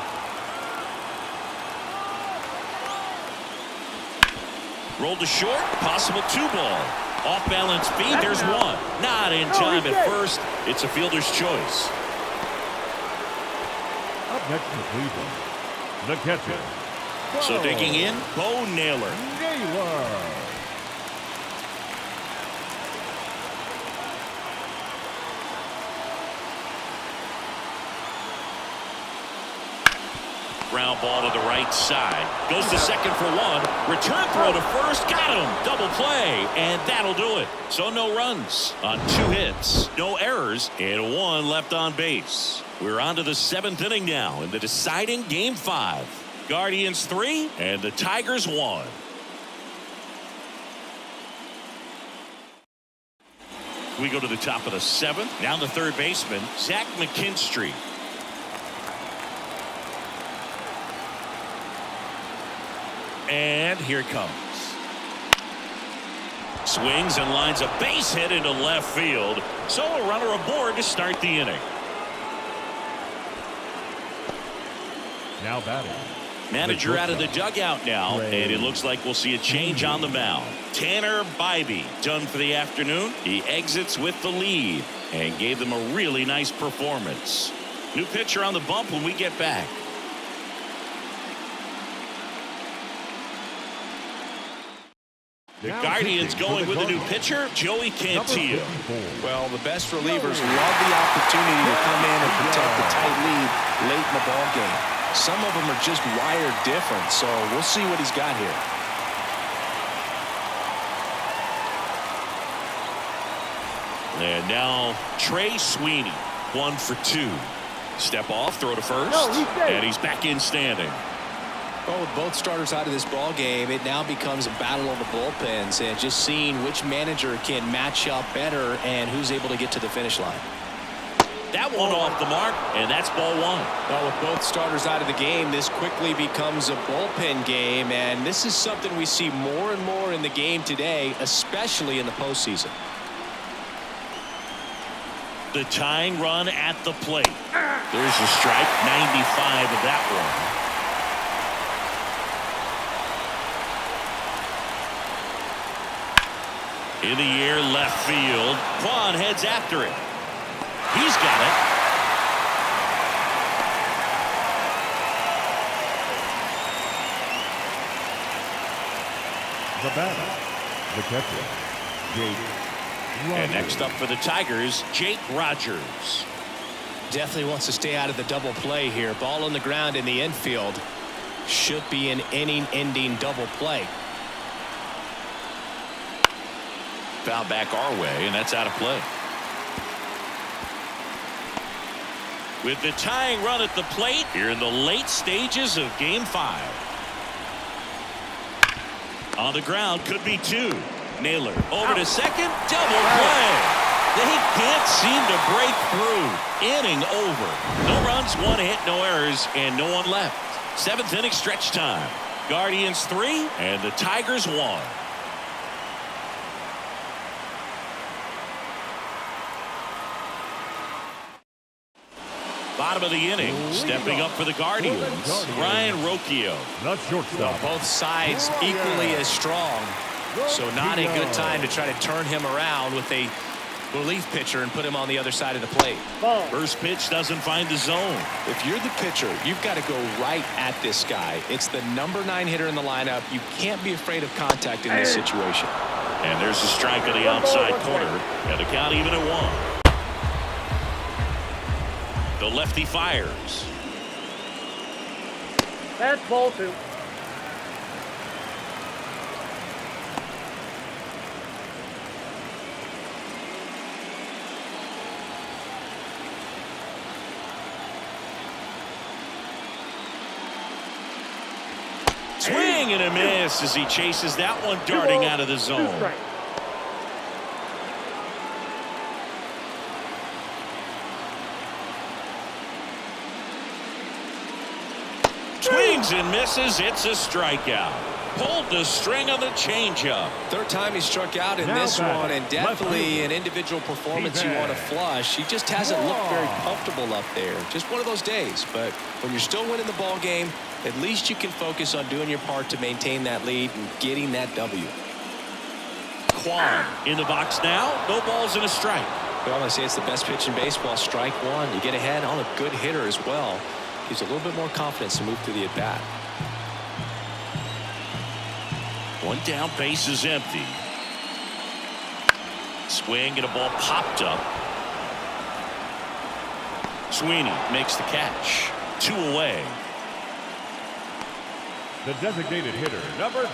Rolled to short, possible 2-ball. Off-balance feed, there's one. Not in time at first. It's a fielder's choice. Up next for Cleveland, the catcher. So digging in, Bo Naylor. Ground ball to the right side. Goes to second for 1. Return throw to first. Got him. Double play. And that'll do it. So no runs on 2 hits. No errors. And 1 left on base. We're on to the 7th inning now in the deciding Game 5. Guardians 3 and the Tigers 1. We go to the top of the 7th. Now the third baseman, Zach McKinstry. And here it comes. Swings and lines a base hit into left field. So a runner aboard to start the inning. Now batting. Manager out of the dugout now, and it looks like we'll see a change on the mound. Tanner Bybee done for the afternoon. He exits with the lead and gave them a really nice performance. New pitcher on the bump when we get back. The Guardians going with a new pitcher, Joey Cantillo. Well, the best relievers love the opportunity to come in and protect the tight lead late in the ball game. Some of them are just wired different, so we'll see what he's got here. And now Trey Sweeney, 1 for 2. Step off, throw to first, and he's back in standing. Well, with both starters out of this ball game, it now becomes a battle of the bullpens and just seeing which manager can match up better and who's able to get to the finish line. That one off the mark, and that's ball 1. Well, with both starters out of the game, this quickly becomes a bullpen game, and this is something we see more and more in the game today, especially in the postseason. The tying run at the plate. There's a strike, 95 of that one. In the air, left field. Quan heads after it. He's got it. The batter, the catcher, Jake Rogers. And next up for the Tigers, Jake Rogers. Definitely wants to stay out of the double play here. Ball on the ground in the infield. Should be an inning-ending double play. Foul back our way, and that's out of play. With the tying run at the plate here in the late stages of Game 5. On the ground, could be 2. Naylor over to second, double play. They can't seem to break through. Inning over. No runs, 1 hit, no errors, and no one left. 7th inning stretch time. Guardians 3 and the Tigers 1. Bottom of the inning, stepping up for the Guardians, Ryan Rocchio. Not shortstop. Both sides equally as strong, so not a good time to try to turn him around with a relief pitcher and put him on the other side of the plate. First pitch doesn't find the zone. If you're the pitcher, you've got to go right at this guy. It's the number 9 hitter in the lineup. You can't be afraid of contact in this situation. And there's a strike on the outside corner, and the count even at 1. The lefty fires. That's ball 2. Swing and a miss as he chases that one darting out of the zone. Swings and misses. It's a strikeout. Pulled the string on the changeup. Third time he struck out in this one, and definitely an individual performance you want to flush. He just hasn't looked very comfortable up there. Just one of those days. But when you're still winning the ball game, at least you can focus on doing your part to maintain that lead and getting that W. Quan in the box now. No balls and a strike. Well, I'm going to say it's the best pitch in baseball. Strike 1. You get ahead on a good hitter as well. Gives a little bit more confidence to move through the at-bat. One down, base is empty. Swing and a ball popped up. Sweeney makes the catch. 2 away. The designated hitter, number 9,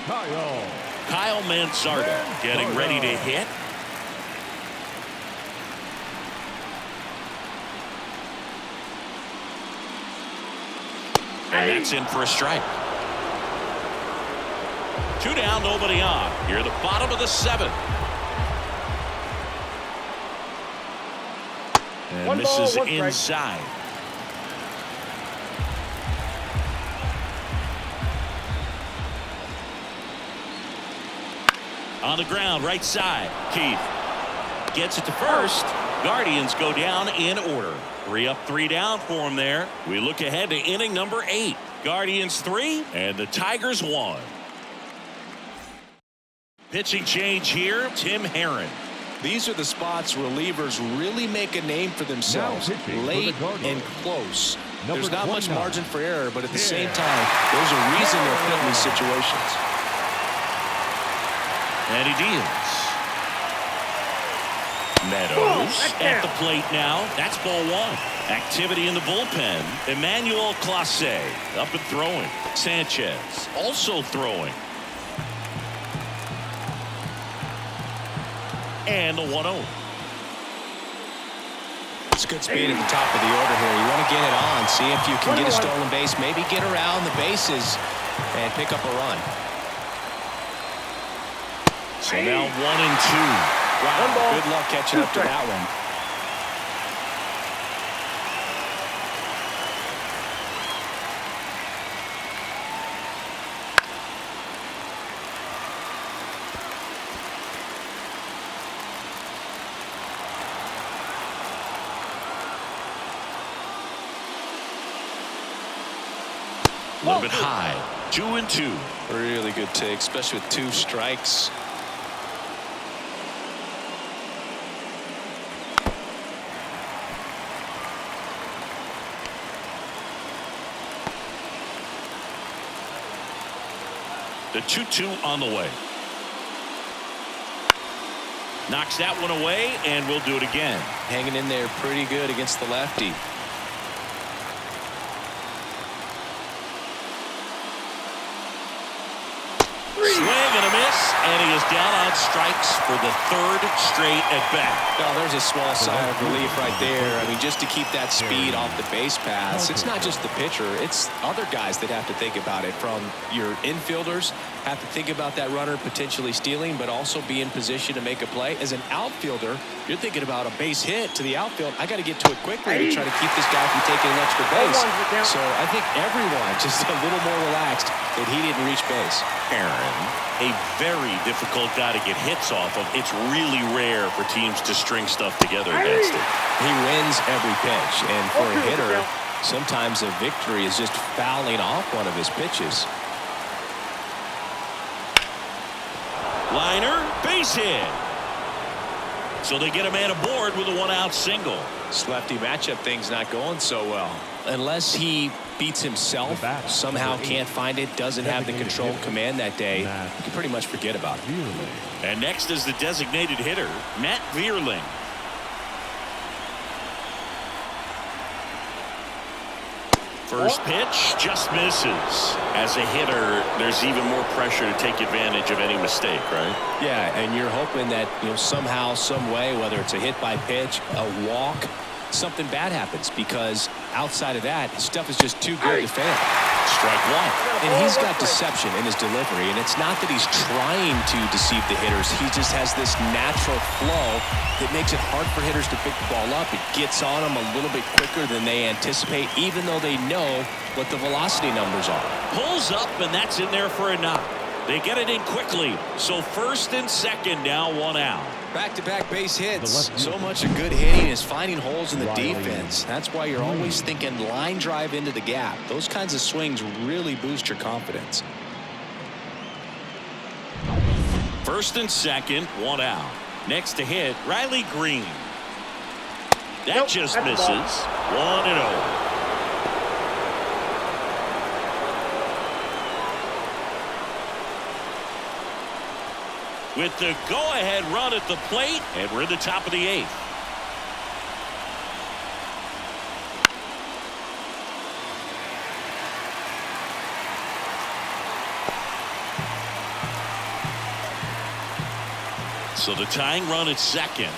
Kyle Manzardo getting ready to hit. And that's in for a strike. 2 down, nobody on. Here at the bottom of the 7th. And misses inside. On the ground, right side. Keith gets it to first. Guardians go down in order. 3 up, 3 down for him there. We look ahead to inning number 8. Guardians 3 and the Tigers 1. Pitching change here, Tim Herron. These are the spots relievers really make a name for themselves. Late and close. There's not much margin for error, but at the same time, there's a reason they're put in these situations. And he deals. Meadows at the plate now. That's ball 1. Activity in the bullpen. Emmanuel Clase up and throwing. Sanchez also throwing. And the 1-0. It's good speed at the top of the order here. You want to get it on, see if you can get a stolen base, maybe get around the bases and pick up a run. So now 1 and 2. Wow, good luck catching up to that one. A little bit high. 2 and 2. Really good take, especially with 2 strikes. The 2-2 on the way. Knocks that one away, and we'll do it again. Hanging in there pretty good against the lefty. Swing and a miss, and he is down on strikes for the 3rd straight at bat. Now there's a small sigh of relief right there. I mean, just to keep that speed off the base paths. It's not just the pitcher, it's other guys that have to think about it. From your infielders have to think about that runner potentially stealing, but also be in position to make a play. As an outfielder, you're thinking about a base hit to the outfield. I got to get to it quickly to try to keep this guy from taking an extra base. So I think everyone just a little more relaxed that he didn't reach base. Aaron, a very difficult guy to get hits off of. It's really rare for teams to string stuff together against him. He wins every pitch, and for a hitter, sometimes a victory is just fouling off one of his pitches. Liner, base hit. So they get a man aboard with a 1-out single. This lefty matchup thing's not going so well. Unless he beats himself, somehow can't find it, doesn't have the control command that day, you can pretty much forget about it. And next is the designated hitter, Matt Vierling. First pitch just misses. As a hitter, there's even more pressure to take advantage of any mistake, right? Yeah, and you're hoping that, somehow, some way, whether it's a hit by pitch, a walk, something bad happens, because outside of that, his stuff is just too good to fail. Strike 1. And he's got deception in his delivery, and it's not that he's trying to deceive the hitters. He just has this natural flow that makes it hard for hitters to pick the ball up. It gets on them a little bit quicker than they anticipate, even though they know what the velocity numbers are. Pulls up, and that's in there for a knock. They get it in quickly. So first and second, now 1 out. Back-to-back base hits. So much of good hitting is finding holes in the defense. That's why you're always thinking line drive into the gap. Those kinds of swings really boost your confidence. First and second, 1 out. Next to hit, Riley Green. That just misses. 1-0. With the go-ahead run at the plate, and we're in the top of the 8th. So the tying run at second.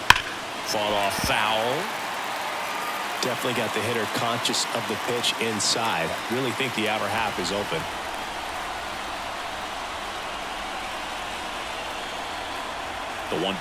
Fought off foul. Definitely got the hitter conscious of the pitch inside. Really think the outer half is open. The 1-2.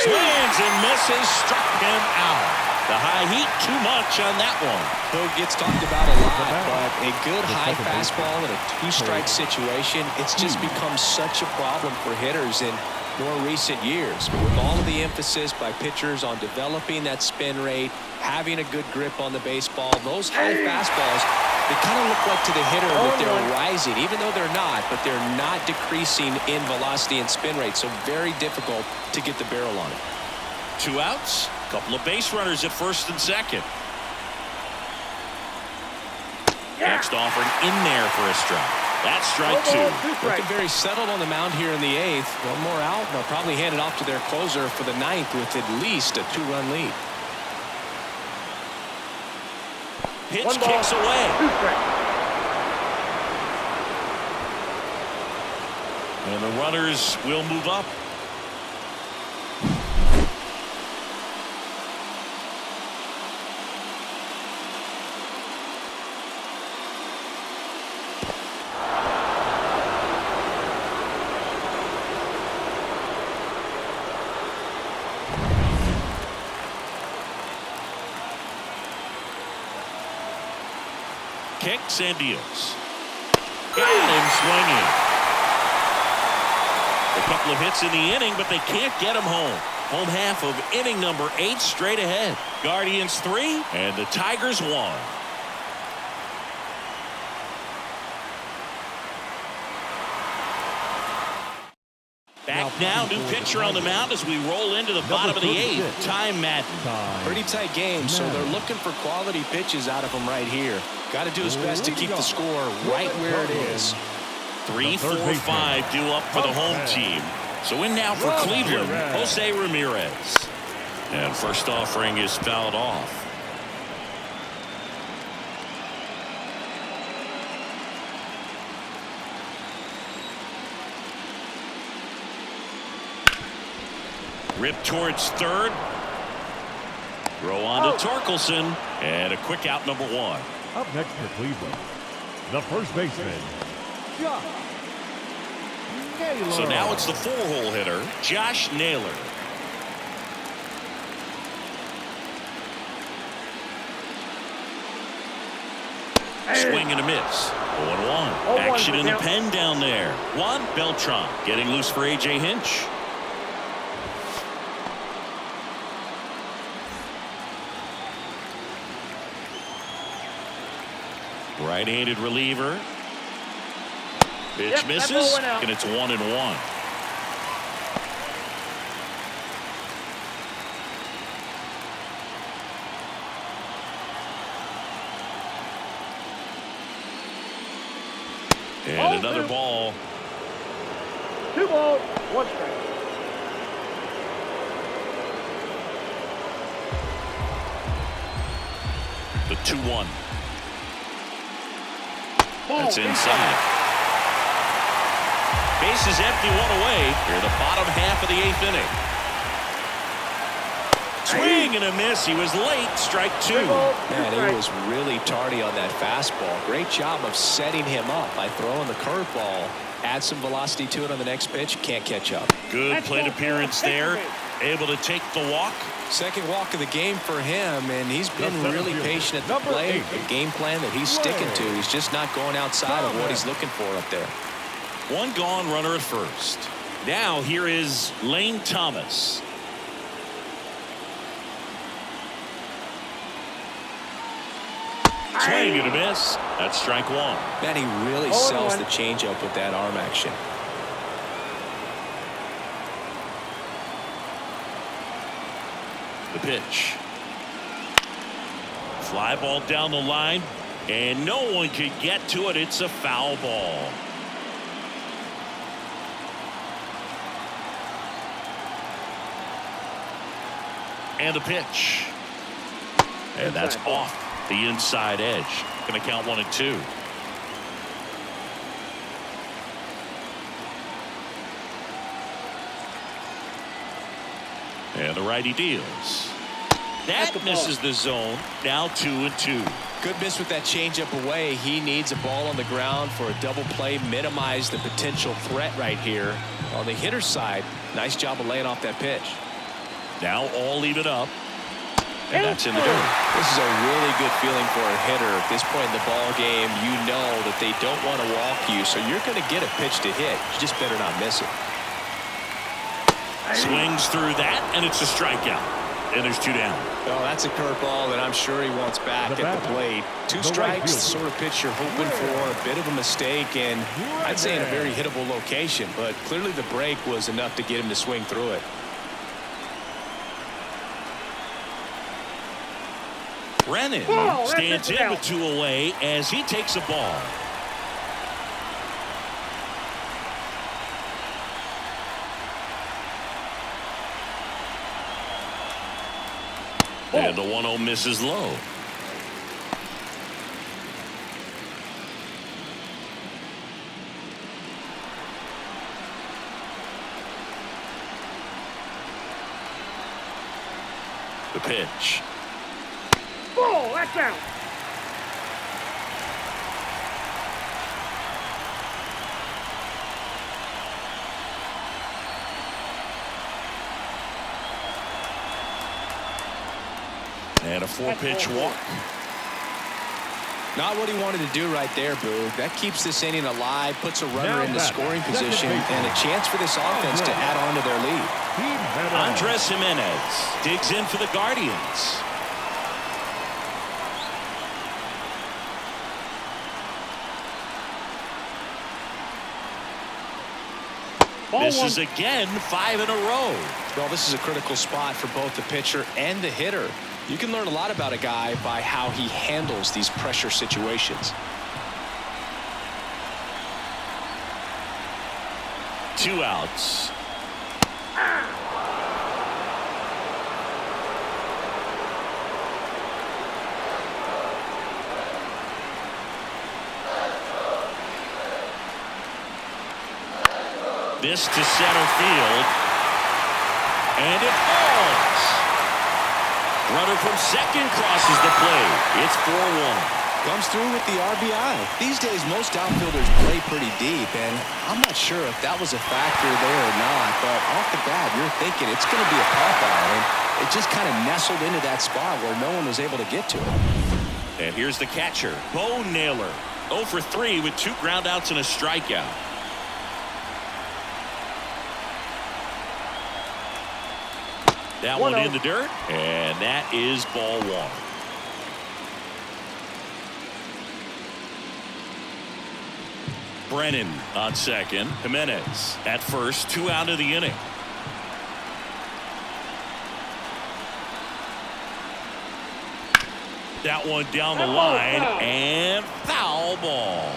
Swings and misses, struck him out. The high heat, too much on that one. It gets talked about a lot, but a good high fastball in a two-strike situation, it's just become such a problem for hitters in more recent years. With all of the emphasis by pitchers on developing that spin rate, having a good grip on the baseball, those high fastballs, they kind of look like to the hitter that they're rising, even though they're not, but they're not decreasing in velocity and spin rate, so very difficult to get the barrel on it. 2 outs, a couple of base runners at first and second. Next offering in there for a strike. That's strike 2. Looking very settled on the mound here in the 8th. One more out, and they'll probably hand it off to their closer for the 9th with at least a 2-run lead. Pitch kicks away. And the runners will move up. Kicks and deals. Got him swinging. A couple of hits in the inning, but they can't get him home. Home half of inning number 8 straight ahead. Guardians 3 and the Tigers 1. Back now, new pitcher on the mound as we roll into the bottom of the 8th. Time Madden. Pretty tight game, so they're looking for quality pitches out of him right here. Got to do his best to keep the score right where it is. 3, 4, 5 due up for the home team. So in now for Cleveland, Jose Ramirez. And first offering is fouled off. Ripped towards third. Throw on to Torkelson. And a quick out, number 1. Up next for Cleveland, the first baseman, Josh Naylor. So now it's the 4-hole hitter, Josh Naylor. Swing and a miss. 0-1. Action in the pen down there. Juan Beltran getting loose for A.J. Hinch. Right-handed reliever. Pitch misses, and it's 1-1. And another ball. 2 balls, 1 strike. The 2-1. That's inside. Base is empty, 1 away. Here, the bottom half of the 8th inning. Swing and a miss. He was late. Strike 2. Man, he was really tardy on that fastball. Great job of setting him up by throwing the curveball. Add some velocity to it on the next pitch. Can't catch up. Good plate appearance there. Able to take the walk. Second walk of the game for him, and he's been really patient at the plate. A game plan that he's sticking to. He's just not going outside of what he's looking for up there. 1 gone, runner at first. Now here is Lane Thomas. Swing and a miss. That's strike 1. Man, he really sells the changeup with that arm action. The pitch. Fly ball down the line, and no one could get to it. It's a foul ball. And the pitch. And that's off the inside edge. Going to count 1-2. And the righty deals. That misses the zone. Now 2-2. Good miss with that changeup away. He needs a ball on the ground for a double play. Minimize the potential threat right here. On the hitter's side, nice job of laying off that pitch. Now all even up. And that's in the dirt. This is a really good feeling for a hitter. At this point in the ball game, you know that they don't want to walk you, so you're going to get a pitch to hit. You just better not miss it. Swings through that, and it's a strikeout. And there's 2 down. Oh, that's a curveball that I'm sure he wants back at the plate. 2 strikes, the sort of pitch you're hoping for. A bit of a mistake, and I'd say in a very hittable location. But clearly the break was enough to get him to swing through it. Brennan stands in with 2 away as he takes a ball. And the 1-0 misses low. The pitch. Ball, that's out. And a 4-pitch walk. Not what he wanted to do right there, Boog. That keeps this inning alive, puts a runner into scoring position, and a chance for this offense to add on to their lead. Andres Jimenez digs in for the Guardians. Misses again, 5 in a row. Well, this is a critical spot for both the pitcher and the hitter. You can learn a lot about a guy by how he handles these pressure situations. 2 outs. This to center field. And it falls. Runner from second crosses the plate. It's 4-1. Comes through with the RBI. These days, most outfielders play pretty deep, and I'm not sure if that was a factor there or not, but off the bat, you're thinking it's going to be a pop-out, and it just kind of nestled into that spot where no one was able to get to it. And here's the catcher, Bo Naylor. 0 for 3 with 2 groundouts and a strikeout. That one in the dirt, and that is ball 1. Brennan on second. Jimenez at first. 2 out of the inning. That one down the line, and foul ball.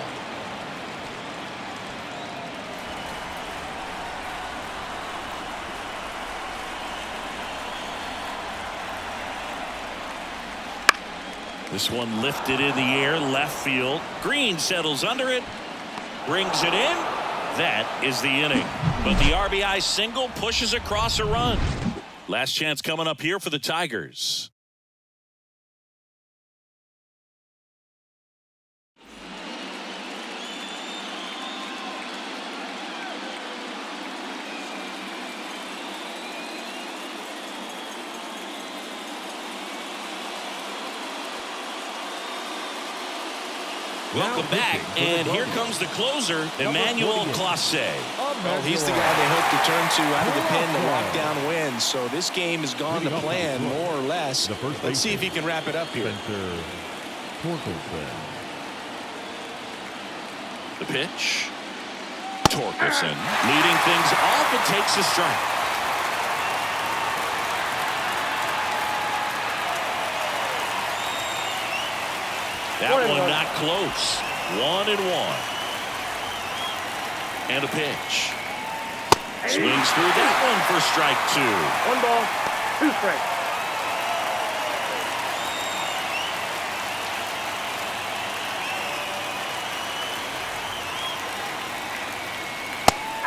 This one lifted in the air, left field. Green settles under it, brings it in. That is the inning. But the RBI single pushes across a run. Last chance coming up here for the Tigers. Welcome back, and here comes the closer, Emmanuel Clase. Well, he's the guy they hope to turn to out of the pen to lock down wins. So this game has gone to plan, more or less. Let's see if he can wrap it up here. The pitch. Torkelson leading things off and takes a strike. That one not close. 1-1. And a pitch. Swings through that one for strike 2. 1 ball, 2 strikes.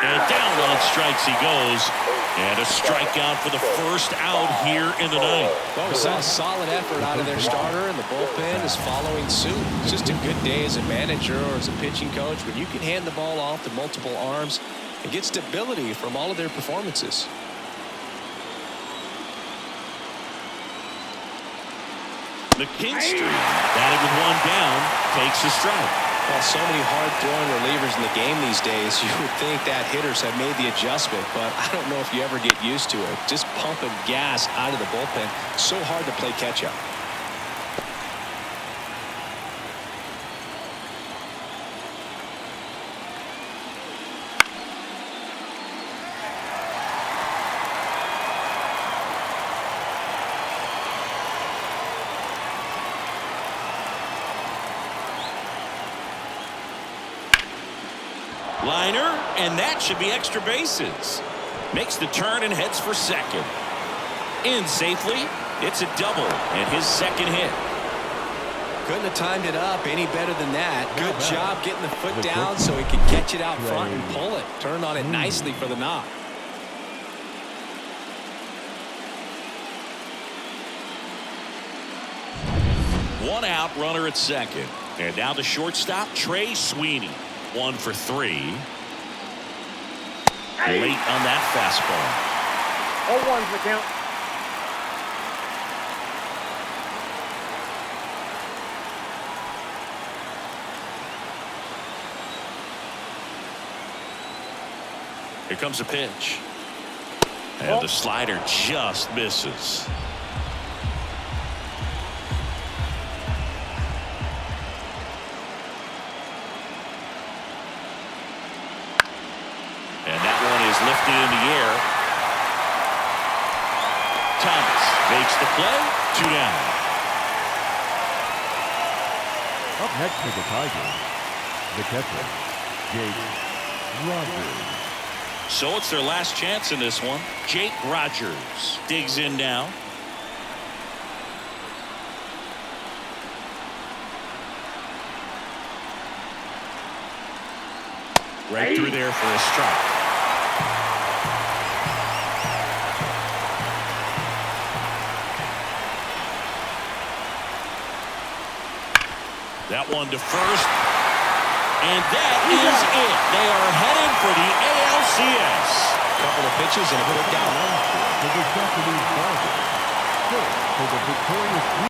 And down on strikes he goes. And a strikeout for the first out here in the ninth. Well, we saw a solid effort out of their starter, and the bullpen is following suit. It's just a good day as a manager or as a pitching coach when you can hand the ball off to multiple arms and get stability from all of their performances. McKinstry batting with one down takes a strike. Well, so many hard-throwing relievers in the game these days, you would think that hitters have made the adjustment, but I don't know if you ever get used to it. Just pumping gas out of the bullpen. So hard to play catch-up. Liner, and that should be extra bases. Makes the turn and heads for second. In safely. It's a double and his second hit. Couldn't have timed it up any better than that. Good job getting the foot down so he could catch it out front and pull it. Turned on it nicely for the knock. One out, runner at second. And now the shortstop, Trey Sweeney. 1 for 3. Late on that fastball. 0-1's the count. Here comes a pitch. And the slider just misses. And that one is lifted in the air. Thomas makes the play. 2 down. Up next for the Tigers, the catcher, Jake Rogers. So it's their last chance in this one. Jake Rogers digs in now. Right through there for a strike. That one to first. And that is it. They are headed for the ALCS. Couple of pitches and a quick out. For the Japanese Tigers, for the victorious